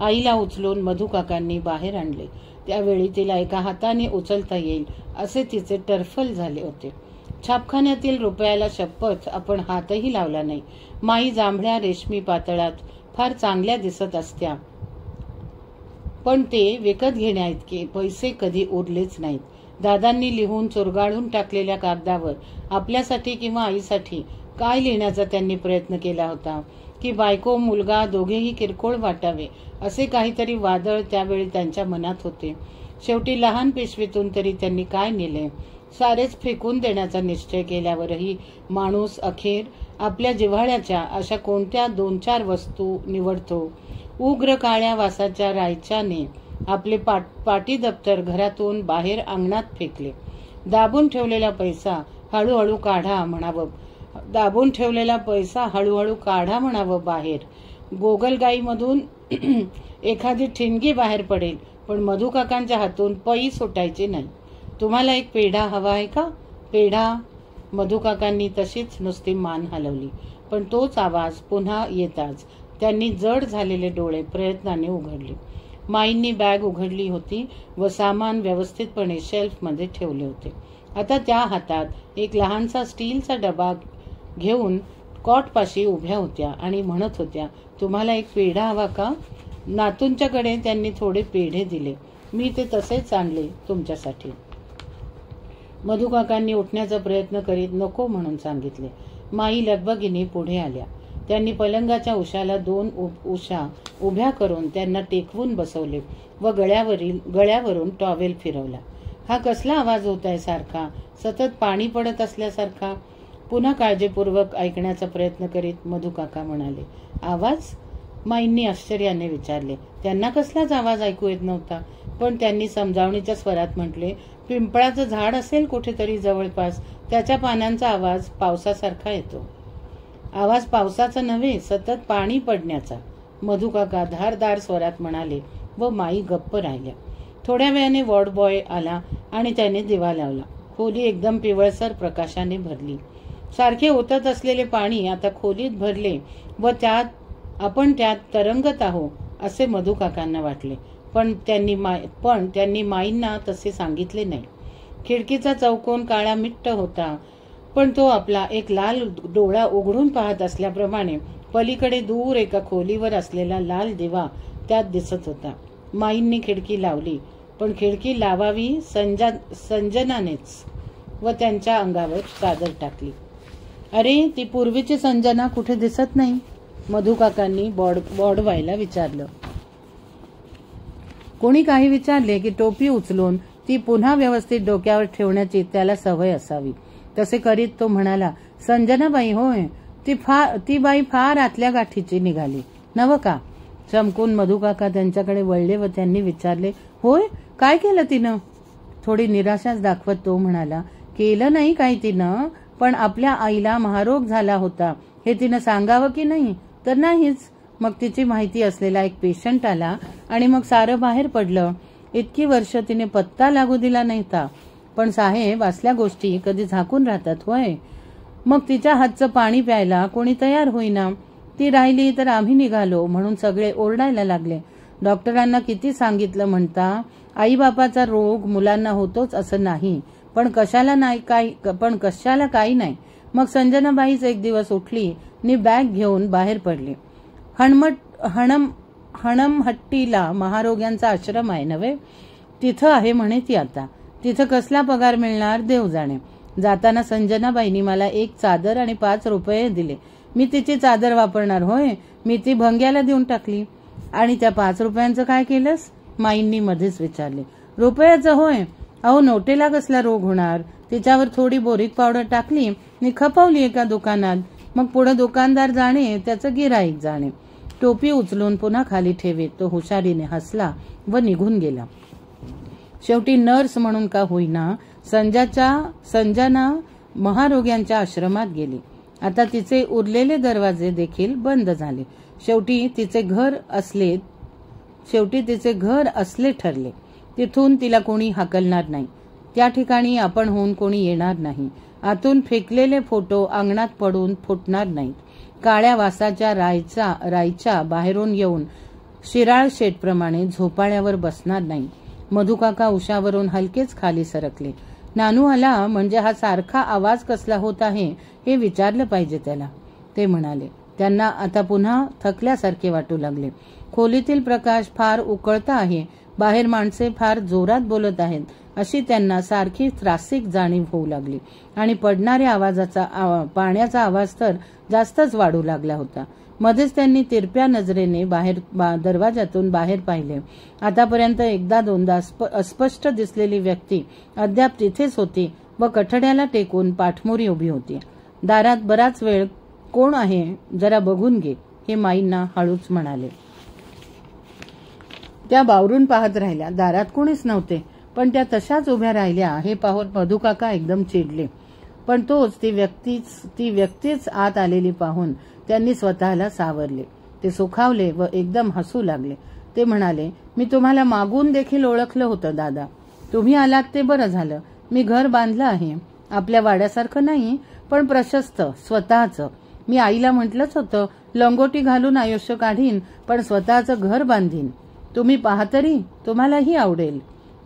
आईला उचलून मधुकाकांनी बाहेर आणले. त्यावेळी तिला एका हाताने उचलता येईल असे तिचे टरफल झाले होते. छापखान्यातील रुपयाला शपथ आपण हातही लावला नाही. माई जांभळ्या रेशमी पातळात फार चांगल्या दिसत असत्या, पण ते विकत घेण्याइतके पैसे कधी उरलेच नाहीत. दादांनी लिहून चुरगाळून टाकलेल्या कागदावर आपल्यासाठी किंवा आईसाठी काय लिहिण्याचा त्यांनी प्रयत्न केला होता की बायको मुलगा दोघेही किरकोळ वाटावे असे काहीतरी वादळ त्यावेळी त्यांच्या मनात होते. शेवटी लहान पिशवीतून तरी त्यांनी काय नेले? सारेच फेकून देण्याचा निश्चय केल्यावरही माणूस अखेर आपल्या जिव्हाळ्याच्या अशा कोणत्या 2-4 वस्तू निवडतो. उग्र काळ्या वासाच्या रायच्याने आपले पाटी दप्तर घरातून बाहेर अंगणात फेकले. दाबून ठेवलेला पैसा हळूहळू काढा म्हणावं बाहेर. गोगलगाईमधून एखादी ठिणगी बाहेर पडेल, पण मधुकाकांच्या हातून पै सुटायचे नाही. तुम्हाला एक पेढा हवा आहे का? पेढा? मधुकाकांनी तशीच नुसती मान हलवली. पण तोच आवाज पुन्हा येताच त्यांनी जड झालेले डोळे प्रयत्नाने उघडले. माईंनी बॅग उघडली होती व सामान व्यवस्थितपणे शेल्फमध्ये ठेवले होते. आता त्या हातात एक लहानसा स्टीलचा डबा घेऊन कॉटपाशी उभ्या होत्या आणि म्हणत होत्या, तुम्हाला एक पेढा हवा का? नातूंच्याकडे त्यांनी थोडे पेढे दिले. मी ते तसेच आणले तुमच्यासाठी. मधुकाकांनी उठण्याचा प्रयत्न करीत नको म्हणून सांगितले. माई लगबगीने पुढे आल्या. त्यांनी पलंगाच्या उशाला 2 उशा उभ्या करून त्यांना टेकवून बसवले व गळ्यावरून टॉवेल फिरवला. हा कसला आवाज होत आहे सारखा, सतत पाणी पडत असल्यासारखा? पुन्हा काळजीपूर्वक ऐकण्याचा प्रयत्न करीत मधुकाका म्हणाले. आवाज? माईंनी आश्चर्याने विचारले. त्यांना कसलाच आवाज ऐकू येत नव्हता, पण त्यांनी समजावणीच्या स्वरात म्हटले, पिंपळाचं झाड असेल कुठेतरी जवळपास, त्याच्या पानांचा आवाज पावसासारखा येतो. आवाज पावसाचा नव्हे, सतत पाणी पडण्याचा, मधुकाका धारदार स्वरात म्हणाले व माई गप्प राहिल्या. थोड्या वेळाने वॉर्ड बॉय आला आणि त्याने दिवा लावला. खोली एकदम पिवळसर प्रकाशाने भरली. सारखे ओतत असलेले पाणी आता खोलीत भरले व आपण त्यात तरंगत आहोत असे मधुकाकांना वाटले. पण त्यांनी माईंना तसे सांगितले नाही. खिडकीचा चौकोन काळा मिट्ट होता, पण तो आपला एक लाल डोळा उघडून पाहत असल्याप्रमाणे पलीकडे दूर एका खोलीवर असलेला लाल दिवा त्यात दिसत होता. माईंनी खिडकी लावली, पण खिडकी लावावी संजनानेच व त्यांच्या अंगावर चादर टाकली. अरे, ती पूर्वीची संजना कुठे दिसत नाही? मधुकाकांनी बॉडवायला विचारलं. कोणी काही विचारले की टोपी उचलून ती पुन्हा व्यवस्थित डोक्यावर ठेवण्याची त्याला सवय असावी. तसे करीत तो म्हणाला, संजनाबाई होय, ती बाई फार आतल्या गाठीची निघाली नव का? चमकून मधुकाका त्यांच्याकडे वळले व त्यांनी विचारले, होय, काय केलं तिनं? थोडी निराशाच दाखवत तो म्हणाला, केलं नाही काही तिनं, पण आपल्या आईला महारोग झाला होता हे तिनं सांगावं की नाही? तर नाहीच. मग तिची माहिती असलेला एक पेशंट आला आणि मग सारं बाहेर पडलं. इतकी वर्ष तिने पत्ता लागू दिला नव्हता. पण साहेब, असल्या गोष्टी कधी झाकून राहतात होय? मग तिच्या हातचं पाणी प्यायला कोणी तयार होईना. ती राहिली तर आम्ही निघालो म्हणून सगळे ओरडायला लागले. डॉक्टरांना किती सांगितलं म्हणता, आईबापाचा रोग मुलांना होतोच असं नाही, पण कशाला काही नाही. मग संजनाबाईच एक दिवस उठली नि बॅग घेऊन बाहेर पडली. हणमहट्टीला महारोग्यांचा आश्रम आहे नव्हे, तिथं आहे म्हणे ती आता. तिथं कसला पगार मिळणार देव जाणे. जाताना संजनाबाईंनी मला एक चादर आणि 5 रुपये दिले. मी तिची चादर वापरणार होय, मी ती भंग्याला देऊन टाकली. आणि त्या 5 रुपयांचं काय केलंस? माईंनी मध्येच विचारले. रुपयाचं होय, अहो नोटेला कसला रोग होणार. तिच्यावर थोडी बोरिक पावडर टाकली नि खपवली एका दुकानात. मग पुढे दुकानदार जाणे, त्याचं गिराईक जाणे. टोपी उचलून पुन्हा खाली ठेवीत तो हुशारीने हसला व निघून गेला. शेवटी नर्स म्हणून का होईना संजना महारोग्यांच्या आश्रमात गेली. आता तिचे उरलेले दरवाजे देखील बंद झाले. शेवटी तिचे घर असले ठरले. तिथून तिला कोणी हाकलणार नाही. त्या ठिकाणी आपण होऊन कोणी येणार नाही. आतून फेकलेले फोटो अंगणात पडून फुटणार नाहीत. काळ्या वासाच्या राईच्या बाहेरून येऊन शिराळ शेटप्रमाणे झोपाळ्यावर बसणार नाही. मधुकाका उशावरून हलकेच खाली सरकले. नानू आला म्हणजे हा सारखा आवाज कसला होत आहे हे विचारलं पाहिजे त्याला, ते म्हणाले. त्यांना आता पुन्हा थकल्यासारखे वाटू लागले. खोलीतील प्रकाश फार उकळता आहे, बाहेर माणसे फार जोरात बोलत आहेत अशी त्यांना सारखी त्रासिक जाणीव होऊ लागली. आणि पडणाऱ्या पाण्याचा आवाज तर जास्तच वाढू लागला होता. मध्येच त्यांनी तिरप्या नजरेने दरवाजातून बाहेर पाहिले. आतापर्यंत एकदा दोनदा अस्पष्ट दिसलेली व्यक्ती अद्याप तिथेच होती व कठड्याला टेकून पाठमोरी उभी होती. दारात बराच वेळ कोण आहे जरा बघून घे, हे माईंना हळूच म्हणाले. त्या बावरून पाहत राहिल्या. दारात कोणीच नव्हते, पण त्या तशाच उभ्या राहिल्या हे पाहून मधुकाका एकदम चिडले. पण तोच ती व्यक्तीच आत आलेली पाहून त्यांनी स्वतःला सावरले. ते सुखावले व एकदम हसू लागले. ते म्हणाले, मी तुम्हाला मागून देखील ओळखलं होतं दादा. तुम्ही आलात ते बरं झालं. मी घर बांधलं आहे. आपल्या वाड्यासारखं नाही, पण प्रशस्त, स्वतःचं. मी आईला म्हटलंच होतं, लंगोटी घालून आयुष्य काढीन, पण स्वतःचं घर बांधीन. तुम्ही पहा तरी, तुम्हालाही आवडेल.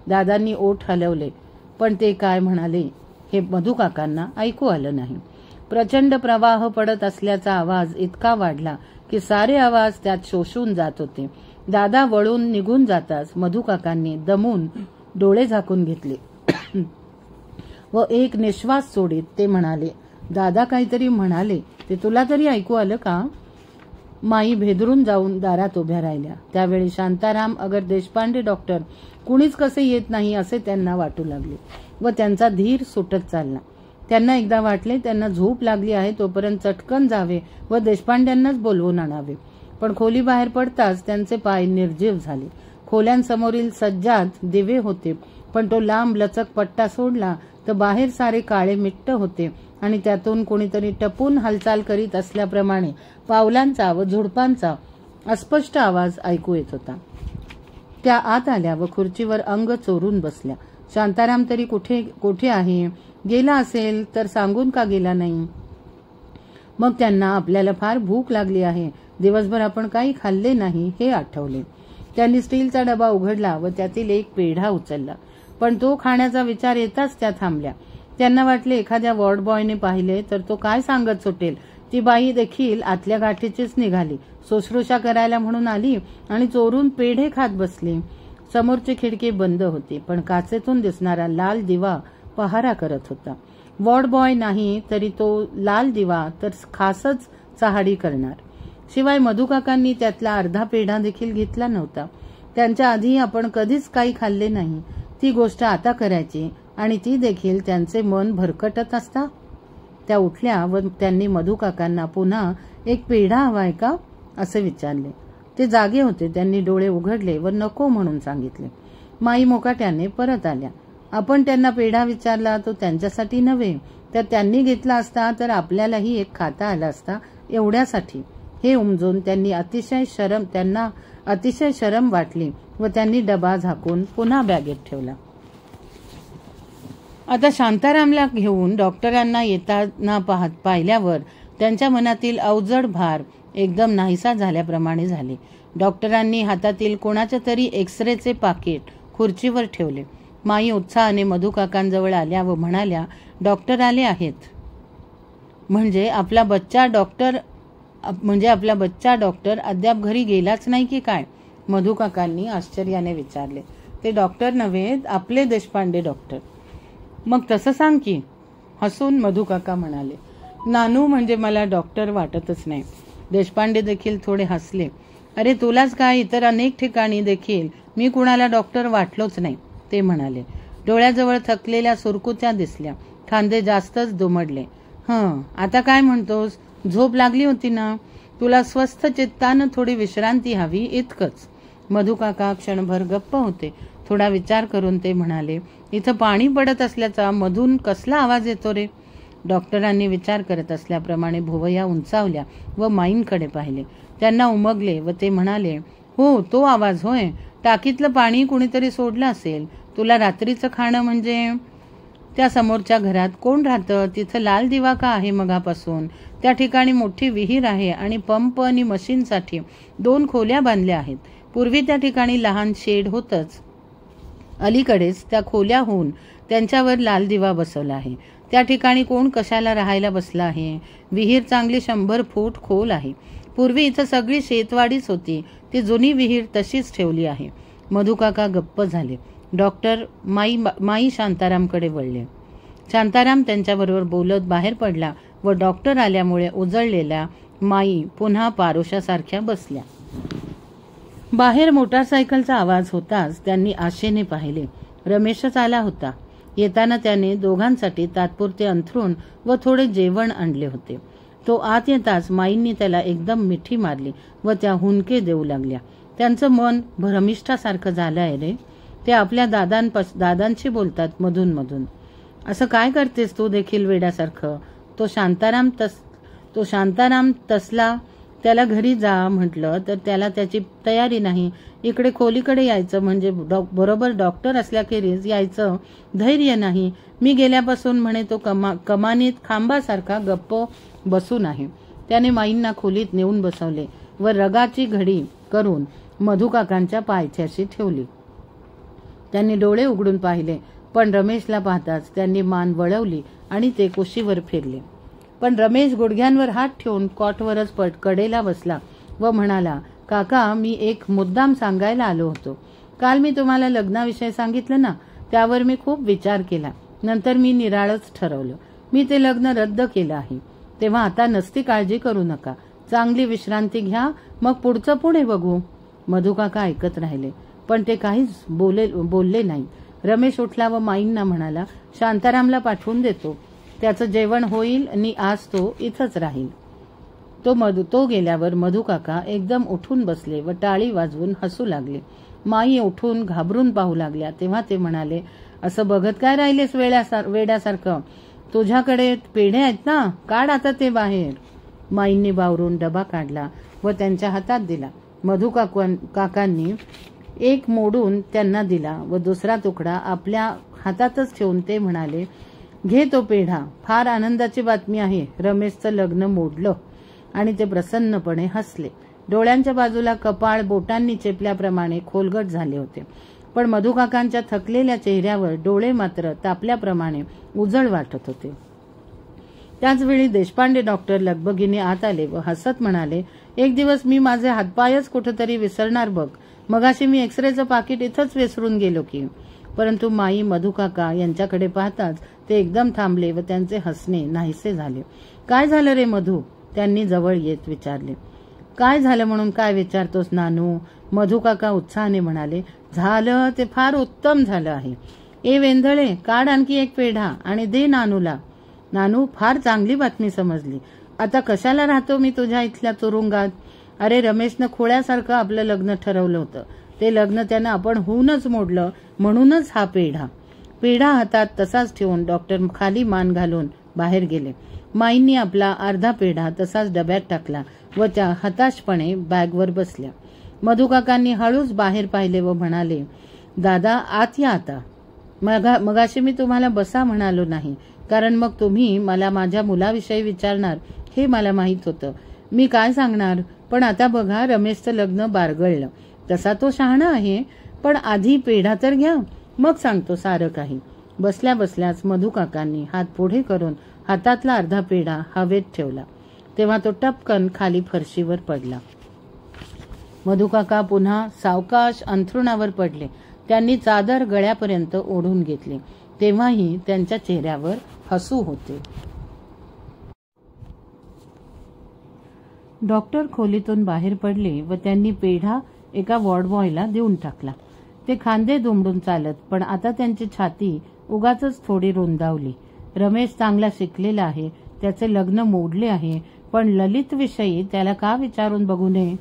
दादांनी ओठ हलवले, पण ते काय म्हणाले हे मधुकाकांना ऐकू आलं नाही. प्रचंड प्रवाह पडत असल्याचा आवाज इतका वाढला की सारे आवाज त्यात शोषून जात होते. दादा वळून निघून जाताच मधुकाकांनी दमून डोळे झाकून घेतले व एक निश्वास सोडीत ते म्हणाले, दादा काहीतरी म्हणाले, ते तुला तरी ऐकू आलं का? माई भेदरून जाऊन दारात उभ्या राहिल्या. त्यावेळी शांताराम, अगर देशपांडे डॉक्टर कुणीच कसे येत नाही असे त्यांना वाटू लागले व त्यांचा धीर सुटत चालला. त्यांना एकदा वाटले त्यांना झोप लागली आहे, तोपर्यंत चटकन जावे व देशपांड्यांनाच बोलवून आणावे. पण खोली बाहेर पडताच त्यांचे पाय निर्जीव झाले. खोल्यांसमोरील सज्जात दिवे होते, पण तो लांब लचक पट्टा सोडला तर बाहेर सारे काळे मिट्ट होते आणि त्यातून कोणीतरी टपून हालचाल करीत असल्याप्रमाणे पावलांचा व झुडपांचा अस्पष्ट आवाज ऐकू येत होता. त्या आत आल्या व खुर्चीवर अंग चोरून बसल्या. शांताराम तरी कुठे आहे? गेला असेल तर सांगून का गेला नाही? मग त्यांना आपल्याला फार भूक लागली आहे, दिवसभर आपण काही खाल्ले नाही हे आठवले. त्यांनी स्टीलचा डबा उघडला व त्यातील एक पेढा उचलला, पण तो खाण्याचा विचार येताच त्या थांबल्या. त्यांना वाटले एखाद्या वॉर्ड बॉयने पाहिले तर तो काय सांगत सुटेल. ती बाई देखील आतल्या गाठीचीच निघाली, शुश्रूषा करायला म्हणून आली आणि चोरून पेढे खात बसली. समोरची खिडकी बंद होती, पण काचेतून दिसणारा लाल दिवा पहारा करत होता. वॉर्ड बॉय नाही तरी तो लाल दिवा तर खासच चहाडी करणार. शिवाय मधुकाकांनी त्यातला अर्धा पेढा देखील घेतला नव्हता. त्यांच्या आधी आपण कधीच काही खाल्ले नाही, ती गोष्ट आता करायची आणि ती देखील त्यांचे मन भरकटत असता. त्या उठल्या व त्यांनी मधुकाकांना पुन्हा एक पेढा हवाय का असे विचारले. ते जागे होते. त्यांनी डोळे उघडले व नको म्हणून सांगितले. माई मोकाट्याने परत आल्या. आपण त्यांना पेढा विचारला तो त्यांच्यासाठी नव्हे, तर त्यांनी घेतला असता तर आपल्यालाही एक खाता आला असता एवढ्यासाठी. हे उमजून त्यांना अतिशय शरम वाटली व त्यांनी डबा झाकून पुन्हा बॅगेत ठेवला. आता शांतारामला घेऊन डॉक्टरांना येताना पाहिल्यावर त्यांच्या मनातील अवजड भार एकदम नाहीसा झाल्याप्रमाणे झाले. डॉक्टरांनी हातातील कोणाच्या तरी एक्सरेचे पाकिट खुर्चीवर ठेवले. माई उत्साहाने मधुकाकांजवळ आल्या व म्हणाल्या, डॉक्टर आले आहेत. म्हणजे आपला बच्चा डॉक्टर अद्याप घरी गेलाच नाही की काय? मधुकाकांनी आश्चर्याने विचारले. ते डॉक्टर नव्हे, आपले देशपांडे डॉक्टर. मग तसं सांग की, हसून मधुकाका म्हणाले. नानू म्हणजे मला डॉक्टर वाटतच नाही. देशपांडे देखील थोडे हसले. अरे तुलाच काय, इतर अनेक ठिकाणी देखील मी कुणाला डॉक्टर वाटलोच नाही, ते म्हणाले. डोळ्याजवळ थकलेल्या सुरकुत्या दिसल्या. खांदे जास्तच दुमडले. आता काय म्हणतोस? झोप लागली होती ना? तुला स्वस्थ चित्तानं थोडी विश्रांती हवी, इतकंच. मधुकाका क्षणभर गप्प होते. थोडा विचार करून ते म्हणाले, इथं पाणी पडत असल्याचा मधून कसला आवाज येतो रे? डॉक्टरांनी विचार करत असल्याप्रमाणे भुवया उंचावल्या व माईंकडे पाहिले. त्यांना उमगले व ते म्हणाले, हो तो आवाज होय, टाकीतलं पाणी कुणीतरी सोडलं असेल. तुला रात्रीचं खाणं म्हणजे? त्या समोरच्या घरात कोण राहतं? तिथं लाल दिवा का आहे मगापासून? त्या ठिकाणी मोठी विहीर आहे आणि पंप आणि मशीनसाठी 2 खोल्या बांधल्या आहेत. पूर्वी त्या ठिकाणी लहान शेड होतंच. अलीकडेच त्या खोल्या होऊन त्यांच्यावर लाल दिवा बसवला आहे. त्या ठिकाणी कोण कशाला राहायला बसला आहे? विहीर चांगली 100 फूट खोल आहे. पूर्वी इथं सगळी शेतवाडीच होती. ती जुनी विहीर तशीच ठेवली आहे. मधुकाका गप्प झाले. डॉक्टर माई शांतारामकडे वळले. शांताराम त्यांच्याबरोबर बोलत बाहेर पडला व डॉक्टर आल्यामुळे उजळलेल्या माई पुन्हा पारोशासारख्या बसल्या. बाहेर मोटारसायकलचा आवाज होताच त्यांनी आशेने पाहिले. रमेशच आला होता. येताना त्याने दोघांसाठी तात्पुरते अंथरूण व थोडे जेवण आणले होते. तो आत येताच माईंनी त्याला एकदम मिठी मारली व त्या हुंदके देऊ लागल्या. त्यांचं मन भ्रमिष्ठासारखं झालं आहे रे. ते आपल्या दादांशी बोलतात मधून मधून. असं काय करतेस तू देखील वेड्यासारखं? तो शांताराम तसला. त्याला घरी जा म्हटलं तर त्याला त्याची तयारी नाही. इकडे खोलीकडे यायचं म्हणजे बरोबर डॉक्टर असल्याखेरीज यायचं धैर्य नाही. मी गेल्यापासून म्हणे तो कमानीत खांबासारखा गप्प बसून आहे. त्याने माईंना खोलीत नेऊन बसवले व रगाची घडी करून मधुकाकांच्या पायथ्याशी ठेवली. त्यांनी डोळे उघडून पाहिले, पण रमेशला पाहताच त्यांनी मान वळवली आणि ते कुशीवर फिरले. पण रमेश गुडघ्यांवर हात ठेवून कॉटवरच कडेला बसला व म्हणाला, काका, मी एक मुद्दाम सांगायला आलो होतो. काल मी तुम्हाला लग्नाविषयी सांगितलं ना, त्यावर मी खूप विचार केला. नंतर मी निराळच ठरवलं. मी ते लग्न रद्द केलं आहे. तेव्हा आता नसती काळजी करू नका. चांगली विश्रांती घ्या, मग पुढचं पुढे बघू. मधुकाका ऐकत राहिले, पण ते काहीच बोलले नाही. रमेश उठला व माईंना म्हणाला, शांतारामला पाठवून देतो. त्याचं जेवण होईल आणि आज तो इथंच राहील. तो गेल्यावर मधुकाका एकदम उठून बसले व टाळी वाजवून हसू लागले. माई उठून घाबरून पाहू लागल्या. तेव्हा ते म्हणाले, असं बघत काय राहिलेस वेड्यासारखं? तुझ्याकडे पेढे आहेत ना, काढ आता ते बाहेर. माईंनी बावरून डबा काढला व त्यांच्या हातात दिला. मधुकाकांनी एक मोडून त्यांना दिला व दुसरा तुकडा आपल्या हातातच ठेवून ते म्हणाले, घे तो पेढा. फार आनंदाची बातमी आहे. रमेशचं लग्न मोडलं. आणि ते प्रसन्नपणे हसले. डोळ्यांच्या बाजूला कपाळ बोटांनी चेपल्याप्रमाणे खोलगट झाले होते, पण मधुकाकांच्या थकलेल्या चेहऱ्यावर डोळे मात्र तापल्याप्रमाणे उजळ वाटत होते. त्याचवेळी देशपांडे डॉक्टर लगबगीने आत आले व हसत म्हणाले, एक दिवस मी माझे हातपायच कुठेतरी विसरणार बघ. मगाशी मी एक्सरेचं पाकिट इथंच विसरून गेलो की. परंतु माई मधुकाका यांच्याकडे पाहताच ते एकदम थांबले व त्यांचे हसणे नाहीसे झाले. काय झालं रे मधू? त्यांनी जवळ येत विचारले. काय झालं म्हणून काय विचारतोस नानू? मधुकाका उत्साहाने म्हणाले, झालं ते फार उत्तम झालं आहे. ए वेंधळे, काढ आणखी एक पेढा आणि दे नानूला. नानू, फार चांगली बातमी समजली. आता कशाला राहतो मी तुझ्या इथल्या तुरुंगात? अरे, रमेशनं खोळ्यासारखं आपलं लग्न ठरवलं होतं. ते लग्न त्यानं आपण होऊनच मोडलं, म्हणूनच हा पेढा हातात तसाच ठेवून डॉक्टर खाली मान घालून बाहेर गेले. माईंनी आपला अर्धा पेढा तसाच डब्यात टाकला व त्या हताशपणे बॅगवर बसल्या. मधुकाकांनी हळूच बाहेर पाहिले व म्हणाले, दादा, आत या आता. मगाशी मी तुम्हाला बसा म्हणालो नाही, कारण मग तुम्ही मला माझ्या मुलाविषयी विचारणार हे मला माहीत होतं. मी काय सांगणार? पण आता बघा, रमेशचं लग्न बारगळलं. तसा तो शहाणा आहे, पण आधी पेढा तर घ्या, मग सांगतो सारं काही. बसल्या बसल्याच मधुकाकांनी हात पुढे करून हातातला अर्धा पेढा हवेत ठेवला. तेव्हा तो टपकन खाली फरशीवर पडला. मधुकाका पुन्हा सावकाश अंथरुणावर पडले. त्यांनी चादर गळ्यापर्यंत ओढून घेतली. तेव्हाही त्यांच्या चेहऱ्यावर हसू होते. डॉक्टर खोलीतून बाहेर पडले व त्यांनी पेढा एका वॉर्डबॉयला देऊन टाकला. ते खांदे दुमडून चालत, पण आता त्यांची छाती उगाचच थोडी रुंदावली. रमेश चांगला शिकलेला आहे, त्याचे लग्न मोडले आहे, पण ललित विषयी त्याला का विचारून बघू नये?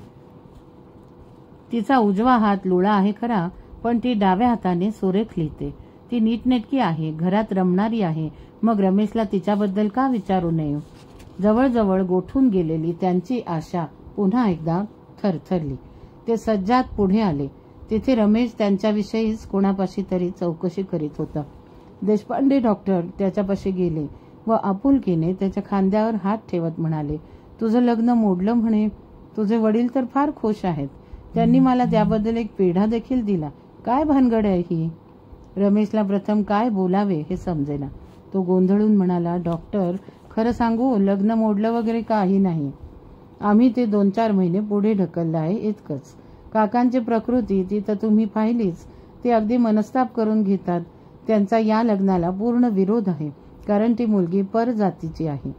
तिचा उजवा हात लुळा आहे खरा, पण ती डाव्या हाताने सुरेख लिहिते. ती नीटनेटकी आहे, घरात रमणारी आहे. मग रमेशला तिच्याबद्दल का विचारू नये? जवळजवळ गोठून गेलेली त्यांची आशा पुन्हा एकदा थरथरली. ते सज्जाद पुढे आले. तिथे रमेश त्यांच्याविषयीच कोणापाशी तरी चौकशी करीत होता. देशपांडे डॉक्टर त्याच्यापाशी गेले व आपुलकीने त्याच्या खांद्यावर हात ठेवत म्हणाले, तुझं लग्न मोडलं म्हणे. तुझे वडील तर फार खुश आहेत. त्यांनी मला त्याबद्दल एक पेढा देखील दिला. काय भानगड आहे ही? रमेशला प्रथम काय बोलावे हे समजेना. तो गोंधळून म्हणाला, डॉक्टर, खरं सांगू, लग्न मोडलं वगैरे काही नाही. आम्ही ते 2-4 महिने पुढे ढकललं आहे, इतकंच. काकांची प्रकृती ती तर तुम्ही पाहिलीच. ते अगदी मनस्ताप करून घेतात. त्यांचा या लग्नाला पूर्ण विरोध आहे, कारण ती मुलगी परजातीची आहे.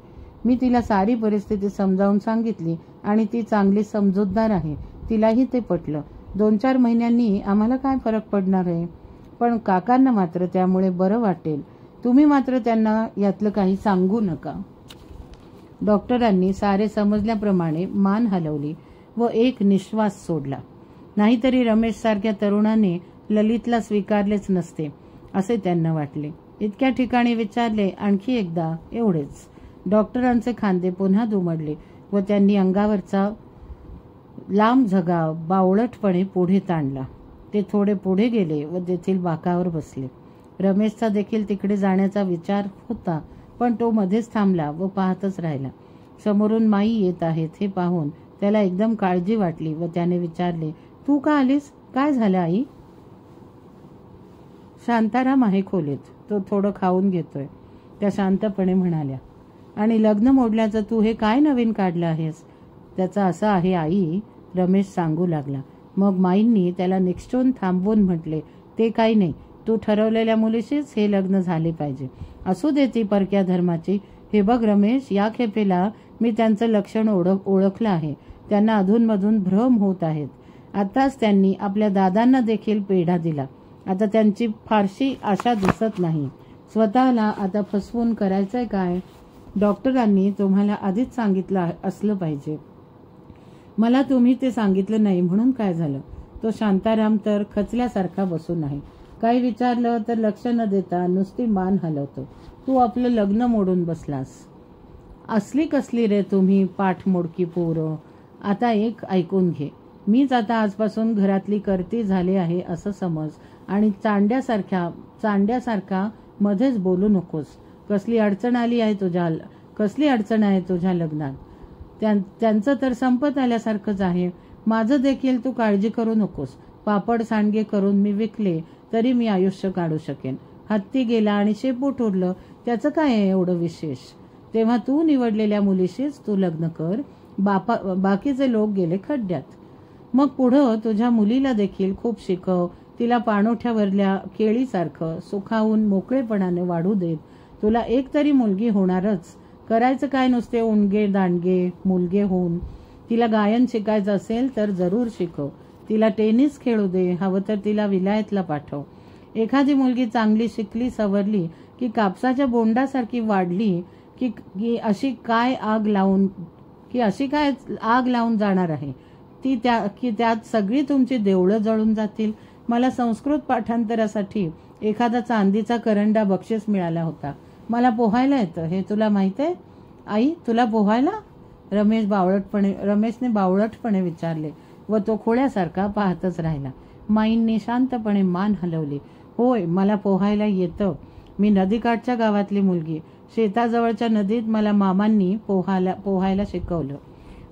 मी तिला सारी परिस्थिती समजावून सांगितली आणि ती चांगली समजूतदार आहे. तिलाही ते पटलं. 2-4 महिन्यांनी आम्हाला काय फरक पडणार आहे? पण काकांना मात्र त्यामुळे बरं वाटेल. तुम्ही मात्र त्यांना यातलं काही सांगू नका. डॉक्टरांनी सारे समजल्याप्रमाणे मान हलवली व एक निश्वास सोडला. नाहीतरी रमेश सारख्या तरुणाने ललितला स्वीकारलेच नसते असे त्यांना वाटले. इतक्या ठिकाणी विचारले आणखी एकदा, एवढेच. डॉक्टरांचे खांदे पुन्हा दुमडले व त्यांनी अंगावरचा लांब झगा बावळटपणे पुढे ताणला. ते थोडे पुढे गेले व तेथील बाकावर बसले. रमेशचा देखील तिकडे जाण्याचा विचार होता, पण तो मध्येच थांबला व पाहतच राहिला. समोरून माई येत आहेत हे पाहून त्याला एकदम काळजी वाटली व त्याने विचारले, तू का आलीस? काय झालं आई? शांताराम आहे खोलीत, तो थोडं खाऊन घेतोय, त्या शांतपणे म्हणाल्या. आणि लग्न मोडल्याचं तू हे काय नवीन काढलं आहेस? त्याचं असं आहे आई, रमेश सांगू लागला. मग माईंनी त्याला निक्षून थांबवून म्हटले, ते काही नाही, तू ठरवलेल्या मुलीशीच हे लग्न झाले पाहिजे. असू दे ती परक्या धर्माची. हे बघ रमेश, या खेपेला मी त्यांचं लक्षण ओळखलं आहे. त्यांना अधूनमधून भ्रम होत आहेत. आताच त्यांनी आपल्या दादांना देखील पेढा दिला. आता त्यांची फारशी आशा दिसत नाही. स्वतःला आता फसवून करायचंय काय? डॉक्टरांनी तुम्हाला आधीच सांगितलं असलं पाहिजे. मला तुम्ही ते सांगितलं नाही म्हणून काय झालं? तो शांताराम तर खचल्यासारखा बसून आहे. काही विचारलं तर लक्ष न देता नुसती मान हलवतो. तू आपलं लग्न मोडून बसलास. असली कसली रे तुम्ही पाठमोडकी पोरं. आता एक ऐकून घे. मीच आता आजपासून घरातली करती झाले आहे असं समज आणि चांड्यासारखा मध्येच बोलू नकोस. कसली अडचण आहे तुझ्या लग्नात? त्यांचं तर संपत आल्यासारखंच आहे. माझं देखील तू काळजी करू नकोस. पापड सांडगे करून मी विकले तरी मी आयुष्य काढू शकेन. हत्ती गेला आणि शेपूट उरलं, त्याचं काय आहे एवढं विशेष? तेव्हा तू निवडलेल्या मुलीशीच तू लग्न कर. बाकीचे लोक गेले खड्ड्यात. मग पुढं तुझ्या मुलीला देखील खूप शिकव. तिला पाणोठ्यावरल्या केळीसारखं सुखावून मोकळेपणाने वाढू देत. तुला एक तरी मुलगी होणारच. करायचं काय नुसते उणगे दांडगे मुलगे होऊन? तिला गायन शिकायचं असेल तर जरूर शिकव. तिला टेनिस खेळू दे. हवं तर तिला विलायतला पाठव. एखादी मुलगी चांगली शिकली सवरली की कापसाच्या बोंडासारखी वाढली की अशी काय आग लावून जाणार आहे की त्यात सगळी तुमची देवळं जळून जातील. मला संस्कृत पाठांतरासाठी एखादा चांदीचा करंडा बक्षीस मिळाला होता. मला पोहायला येतं हे तुला माहित आहे? आई, तुला पोहायला? रमेशने बावळटपणे विचारले व तो खोळ्यासारखा पाहतच राहिला. माईंनी शांतपणे मान हलवली. होय, मला पोहायला येतं. मी नदीकाठच्या गावातली मुलगी. शेताजवळच्या नदीत मला मामांनी पोहायला शिकवलं.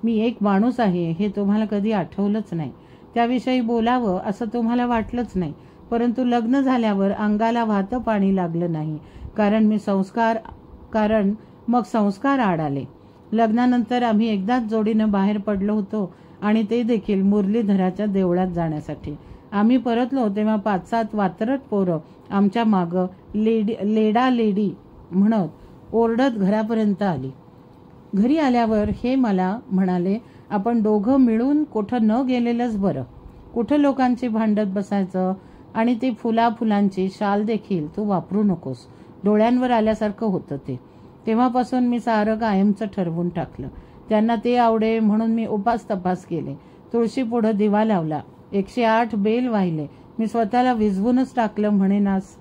मी एक माणूस आहे हे तुम्हाला कधी आठवलंच नाही. त्याविषयी बोलावं असं तुम्हाला वाटलंच नाही. परंतु लग्न झाल्यावर अंगाला वाहतं पाणी लागलं नाही. कारण मग संस्कार आड आले. लग्नानंतर आम्ही एकदाच जोडीनं बाहेर पडलो होतो आणि ते देखील मुरलीधराच्या देवळात जाण्यासाठी. आम्ही परतलो तेव्हा 5-7 वात्रट पोरं आमच्या मागं लेडी म्हणत ओरडत घरापर्यंत आली. घरी आल्यावर हे मला म्हणाले, आपण दोघं मिळून कुठं न गेलेलंच बरं. कुठं लोकांची भांडत बसायचं. आणि ती फुलांची शाल देखील तू वापरू नकोस. डोळ्यांवर आल्यासारखं होतं ते. तेव्हापासून मी सारं कायमचं ठरवून टाकलं. त्यांना ते आवडे म्हणून मी उपास तपास केले. तुळशी पुढं दिवा लावला. 108 बेल वाहिले. मी स्वतःला विझवूनच टाकलं म्हणेनास.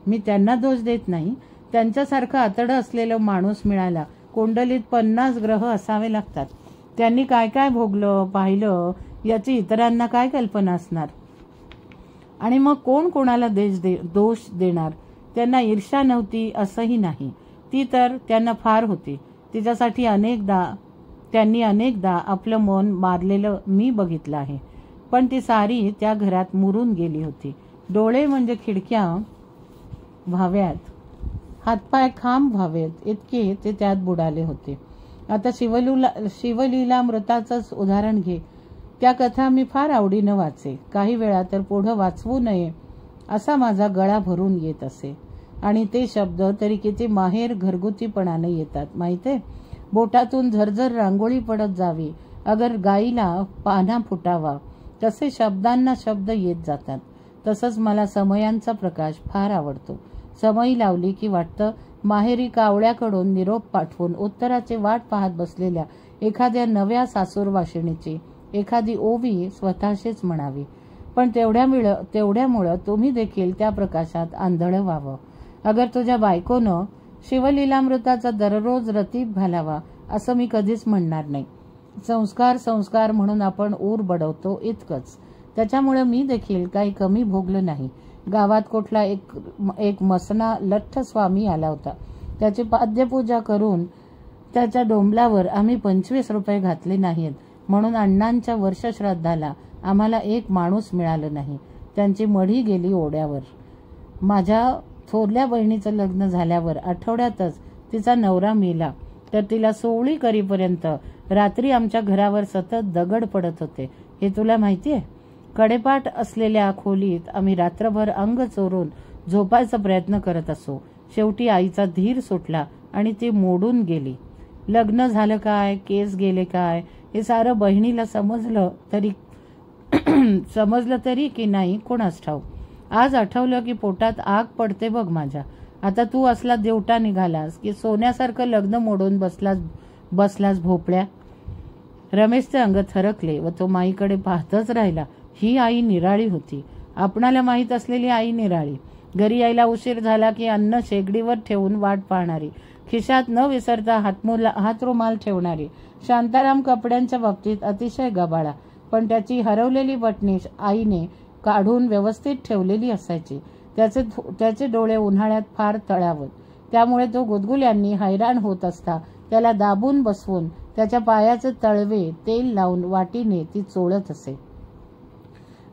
मी त्यांना दोष देत नाही. त्यांच्यासारखं आतडं असलेलं माणूस मिळायला कुंडलीत 50 ग्रह असावे लागतात. त्यांनी काय काय भोगलं पाहिलं याची इतरांना काय कल्पना असणार? आणि मग कोण कोणाला दोष देणार? त्यांना ईर्ष्या नव्हती असंही नाही. ती तर त्यांना फार होती. तिच्यासाठी त्यांनी अनेकदा आपलं मन मारलेलं मी बघितलं आहे. पण ती सारी त्या घरात मुरून गेली होती. डोळे म्हणजे खिडक्या व्हाव्यात, हातपाय खांब व्हावेत इतके ते त्यात बुडाले होते. आता शिवलीलामृताचंच उदाहरण घे. त्या कथा मी फार आवडीनं वाचे. काही वेळा तर पुढं वाचवू नये असा माझा गळा भरून येत असे. आणि ते शब्द तरी किती माहेर घरगुतीपणाने येतात माहितीये. बोटातून झरझर रांगोळी पडत जावी अगर गाईला पाना फुटावा तसे शब्दांना शब्द येत जातात. तसंच मला समयांचा प्रकाश फार आवडतो. समई लावली की वाटतं माहेरी कावळ्याकडून निरोप पाठवून उत्तराची वाट पाहत बसलेल्या एखाद्या नव्या सासूरवाशिणीची एखादी ओवी स्वतःशीच म्हणावी. पण तेवढ्यामुळं तुम्ही देखील त्या प्रकाशात आंधळं व्हावं. अगर तुझ्या बायकोनं शिवलीलामृताचा दररोज रतीब घालावा असं मी कधीच म्हणणार नाही. संस्कार म्हणून आपण ऊर बडवतो इतकंच. त्याच्यामुळे मी देखील काही कमी भोगलं नाही. गावात कुठला एक मसना लठ्ठ स्वामी आला होता. त्याची पाद्यपूजा करून त्याच्या डोंबलावर आम्ही 25 रुपये घातले नाहीत म्हणून अण्णांच्या वर्षश्राद्धाला आम्हाला एक माणूस मिळालं नाही. त्यांची मढी गेली ओढ्यावर. माझ्या थोरल्या बहिणीचं लग्न झाल्यावर आठवड्यातच तिचा नवरा मेला, तर तिला सोवळी करीपर्यंत रात्री आमच्या घरावर सतत दगड पडत होते. हे तुला माहितीये? कडेपाट असलेल्या खोलीत आम्ही रात्रभर अंग चोरून झोपायचा प्रयत्न करत असो. शेवटी आईचा धीर सुटला आणि ती मोडून गेली. लग्न झालं काय, केस गेले काय, हे सारं बहिणीला समजलं तरी की नाही कोणास ठाऊक. आज आठवलं की पोटात आग पडते बघ माझ्या. आता तू असला देवटा निघालास की सोन्यासारखं लग्न मोडून बसलास भोपळ्या. रमेशचे अंग थरकले व तो माईकडे पाहतच राहिला. ही आई निराळी होती. आपणाला माहीत असलेली आई निराळी. घरी यायला उशीर झाला की अन्न शेगडीवर ठेवून वाट पाहणारी, खिशात न विसरता हातरुमाल ठेवणारी. शांताराम कपड्यांच्या बाबतीत अतिशय गबाळा, पण त्याची हरवलेली बटणी आईने काढून व्यवस्थित ठेवलेली असायची. त्याचे डोळे उन्हाळ्यात फार तळावत, त्यामुळे तो गुदगुल्यांनी हैराण होत असता त्याला दाबून बसवून त्याच्या पायाचे तळवे तेल लावून वाटीने ती चोळत असे.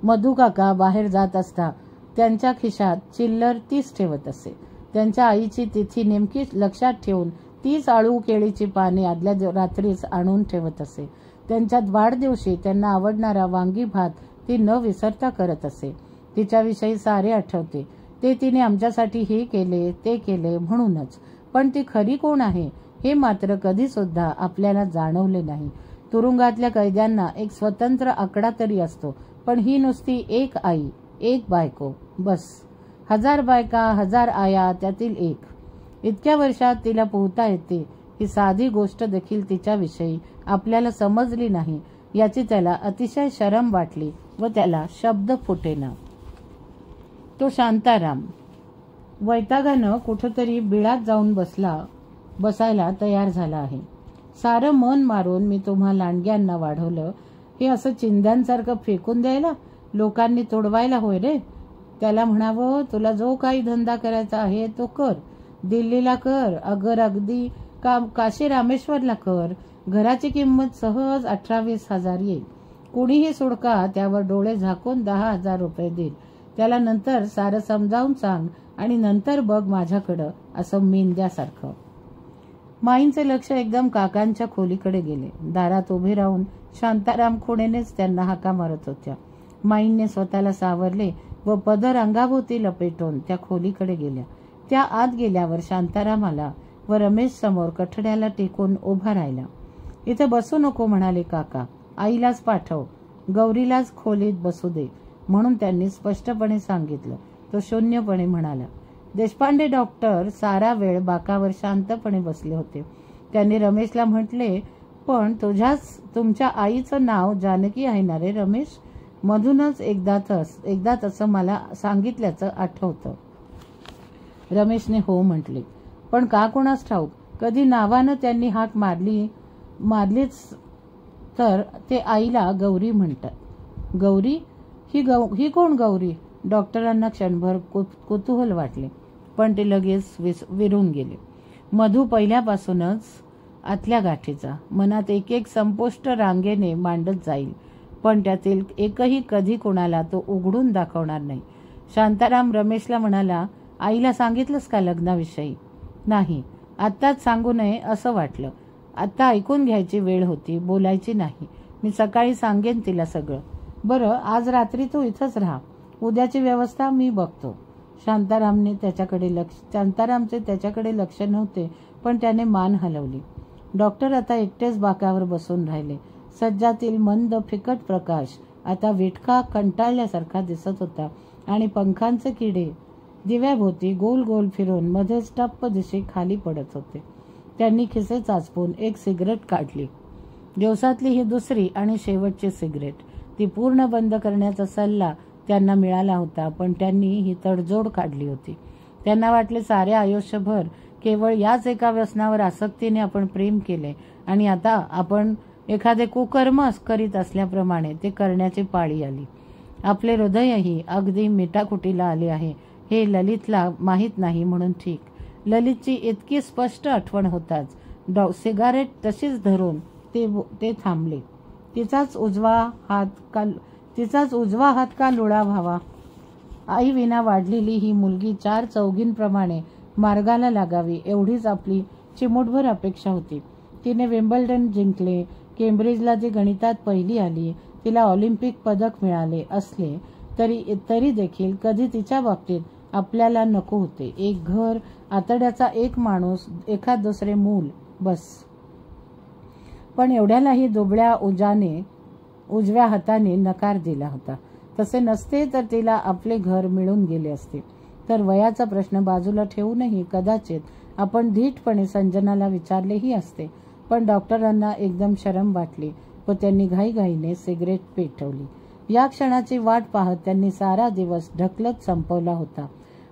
मधू काका बाहेर जात असता त्यांच्या खिशात चिल्लर 30 ठेवत असे. त्यांच्या आईची तिथी नेमकी लक्षात ठेवून 30 आळू केळीची पाने आदल्या रात्रीच आणून ठेवत असे. त्यांच्या वाढदिवशी त्यांना आवडणारा वांगी भात ती न विसरता करत असे. तिच्याविषयी सारे आठवते. ते तिने आमच्यासाठी हे केले ते केले म्हणूनच. पण ती खरी कोण आहे हे मात्र कधी सुद्धा आपल्याला जाणवले नाही. तुरुंगातल्या कैद्यांना एक स्वतंत्र आकडा तरी असतो, पण ही नुसती एक आई, एक बायको, बस. 1000 बायका, 1000 आया, त्यातील एक. इतक्या वर्षात तिला पोहता येते ही साधी गोष्ट देखील तिच्याविषयी आपल्याला समजली नाही याची त्याला अतिशय शरम वाटली व त्याला शब्द फुटेना. तो शांताराम वैतागानं कुठंतरी बिळात जाऊन बसायला तयार झाला आहे. सारं मन मारून मी तुम्हा लांडग्यांना वाढवलं, हे असं चिंध्यांसारखं फेकून द्यायला, लोकांनी तोडवायला होय रे. त्याला म्हणावं, तुला जो काही धंदा करायचा आहे तो कर. दिल्लीला कर, अगर अगदी काशी रामेश्वरला कर. घराची किंमत सहज 18-20 हजार येईल. कुणीही सुडका त्यावर डोळे झाकून 10,000 रुपये देईल. त्याला नंतर सारं समजावून सांग आणि नंतर बघ माझ्याकडं, असं मेंद्यासारखं. माईंचे लक्ष एकदम काकांच्या खोलीकडे गेले. दारात उभे राहून शांताराम खुणेनेच त्यांना हाका मारत होत्या. माईंने स्वतःला सावरले व पदर अंगाभोवती लपेटून त्या खोलीकडे गेल्या. त्या आत गेल्यावर शांताराम आला व रमेश समोर कठड्याला टेकून उभा राहिला. इथे बसू नको म्हणाले काका, आईलाच पाठव, गौरीलाच खोलीत बसू दे म्हणून त्यांनी स्पष्टपणे सांगितलं. तो शून्यपणे म्हणाला. देशपांडे डॉक्टर सारा वेळ बाकावर शांतपणे बसले होते. त्यांनी रमेशला म्हटले, पण तुमच्या आईचं नाव जानकी आहे ना रे रमेश? मधूनच एकदा तसं मला सांगितल्याचं आठवतं. रमेशने हो म्हटले. पण का कोणास ठाऊक कधी नावानं त्यांनी हाक मारलीच तर ते आईला गौरी म्हणतात. गौरी? ही कोण गौरी? डॉक्टरांना क्षणभर कुतूहल वाटले, पण ते लगेच विरून गेले. मधू पहिल्यापासूनच आतल्या गाठीचा, मनात एक संपुष्ट रांगेने मांडत जाईल, पण त्यातील एकही कधी कोणाला तो उघडून दाखवणार नाही. शांताराम रमेशला म्हणाला, आईला सांगितलंस का लग्नाविषयी? नाही, आत्ताच सांगू नये असं वाटलं. आत्ता ऐकून घ्यायची वेळ होती, बोलायची नाही. मी सकाळी सांगेन तिला सगळं. बरं, आज रात्री तू इथंच राहा, उद्याची व्यवस्था मी बघतो. शांतारामचे त्याच्याकडे लक्ष नव्हते, पण त्याने मान हलवली. डॉक्टर आता एकटेच बाकावर बसून राहिले. सज्जातील मंद फिकट प्रकाश आता विटका कंटाळल्यासारखा दिसत होता आणि पंखांचे किडे दिव्याभोवती गोल गोल फिरून मध्येच टप्प दिशे खाली पडत होते. त्यांनी खिसे चाचपून एक सिगरेट काढली. दिवसातली ही दुसरी आणि शेवटची सिगरेट. ती पूर्ण बंद करण्याचा सल्ला त्यांना मिळाला होता, पण त्यांनी ही तडजोड काढली होती. त्यांना वाटले सारे आयुष्यभर केवळ याच एका व्यसनावर आसक्तीने आपण प्रेम केले आणि आता आपण एखादे कुकर्म करीत असल्याप्रमाणे ते करण्याची पाळी आली. आपले हृदयही अगदी मिटाकुटीला आले आहे हे ललितला माहीत नाही म्हणून ठीक. ललितची इतकी स्पष्ट आठवण होताच सिगारेट तशीच धरून ते थांबले. तिचाच उजवा हात का लुळा व्हावा. आई विना वाढलेली ही मुलगी 4 चौघींप्रमाणे मार्गाला लागावी एवढीच आपली चिमूटभर अपेक्षा होती. तिने विम्बल्डन जिंकले, केम्ब्रिजला ती गणितात पहिली आली, तिला ऑलिम्पिक पदक मिळाले असले तरी देखील कधी तिच्या बाबतीत आपल्याला नको होते. एक घर, आतड्याचा एक माणूस, एखाद दुसरे मूल, बस. पण एवढ्यालाही दुबळ्या उजव्या हाताने नकार दिला होता. तसे नसते तर तिला आपले घर मिळून गेले असते. तर वयाचा प्रश्न बाजूला ठेवूनही कदाचित आपण धीटपणे संजनाला विचारलेही असते. पण डॉक्टरांना एकदम शरम वाटली व त्यांनी घाईघाईने सिगरेट पेटवली. या क्षणाची वाट पाहत त्यांनी सारा दिवस ढकलत संपवला होता.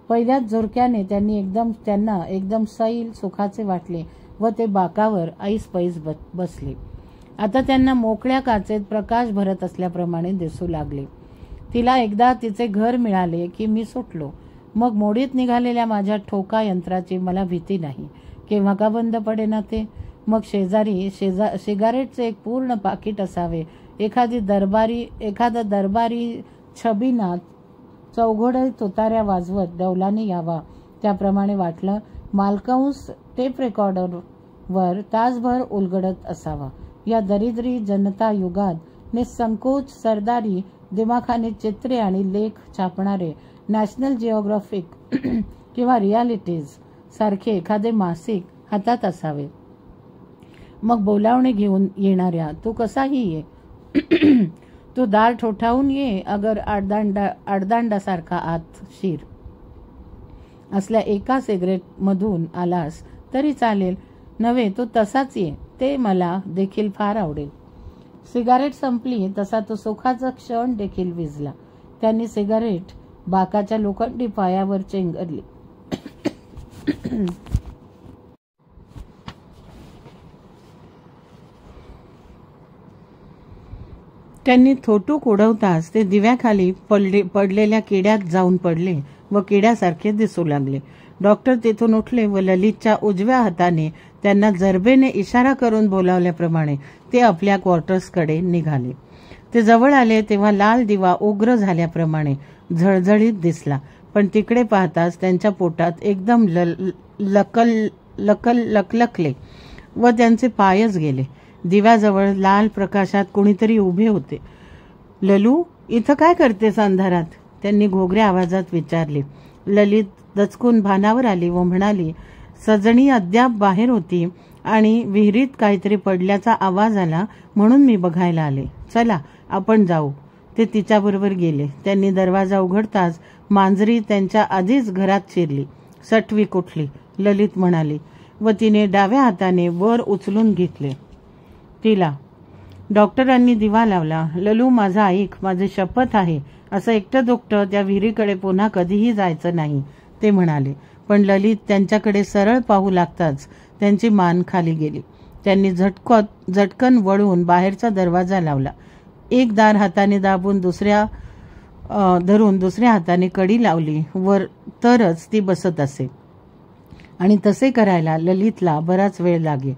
पहिल्याच झुरक्याने त्यांना एकदम सैल सुखाचे वाटले व ते बाकावर ऐसपैस बसले. आता त्यांना मोकळ्या काचेत प्रकाश भरत असल्याप्रमाणे दिसू लागले. तिला एकदा तिचे घर मिळाले की मी सुटलो. मग मोडीत निघालेल्या माझ्या ठोका यंत्राची मला भीती नाही. केव्हा का बंद पडेना ते. मग शेजारी सिगारेटचे एक पूर्ण पाकिट असावे. एखादा दरबारी छबिनात चौघडे तुताऱ्या वाजवत डौलाने यावा. त्याप्रमाणे वाटलं. मालकंस टेप रेकॉर्डरवर तासभर उलगडत असावा. या दरिद्री जनता युगात निसंकोच सरदारी दिमाखाने चित्रे आणि लेख छापणारे नॅशनल जिओग्राफिक किंवा रियालिटीज सारखे एखादे मासिक हातात असावे. मग बोलावणे घेऊन येणाऱ्या तू कसाही ये, तू दार ठोठावून ये, अगर आडदांडासारखा आत शिर असल्या एका सिगरेट मधून आलास तरी चालेल. नव्हे तू तसाच ये, ते मला देखील फार आवडेल. सिगारेट संपली तसा तो सुखाचा क्षण देखील विझला. त्यांनी सिगारेट बाकाच्या लोखंडी पायावर चेंगरली. त्यांनी थोटूक उडवताच ते दिव्याखाली पडलेल्या किड्यात जाऊन पडले व किड्यासारखे दिसू लागले. डॉक्टर तिथून उठले व ललितच्या उजव्या हाताने त्यांना जरबेने इशारा करून बोलावल्याप्रमाणे ते आपल्या क्वार्टर्सकडे निघाले. ते जवळ आले तेव्हा लाल दिवा उग्र झाल्याप्रमाणे झळझळीत दिसला. पण तिकडे पाहताच त्यांच्या पोटात एकदम लकलकले व त्यांचे पायच गेले. दिव्याजवळ लाल प्रकाशात कुणीतरी उभे होते. ललू, इथं काय करतेस अंधारात? त्यांनी घोगऱ्या आवाजात विचारले. ललित दचकून भानावर आली व म्हणाली, सजणी अद्याप बाहेर होती आणि विहिरीत काहीतरी पडल्याचा आवाज आला म्हणून मी बघायला आले. चला आपण जाऊ. ते तिच्याबरोबर गेले. त्यांनी दरवाजा उघडताच मांजरी त्यांच्या आधीच घरात शिरली. सटवी कुठली, ललित म्हणाली व तिने डाव्या हाताने वर उचलून घेतले तिला. डॉक्टरांनी दिवा लावला. ललू, माझा ऐक, माझे शपथ आहे, असं एकटं दुकटं त्या विहिरीकडे पुन्हा कधीही जायचं नाही, ते म्हणाले. पण ललित त्यांच्याकडे सरळ पाहू लागताच त्यांची मान खाली गेली. त्यांनी झटकन वळून बाहेरचा दरवाजा लावला. एक दार हाताने दाबून धरून दुसऱ्या हाताने कडी लावली वर तरच ती बसत असे. आणि तसे करायला ललितला बराच वेळ लागे.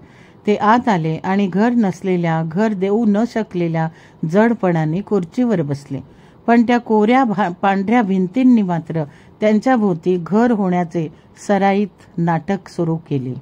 ते आत आले आणि घर देऊ न शकलेल्या जडपणाने खुर्चीवर बसले. पण त्या कोऱ्या पांढऱ्या भिंतींनी मात्र त्यांच्या भोवती घर होण्याचे सराईत नाटक सुरू केले.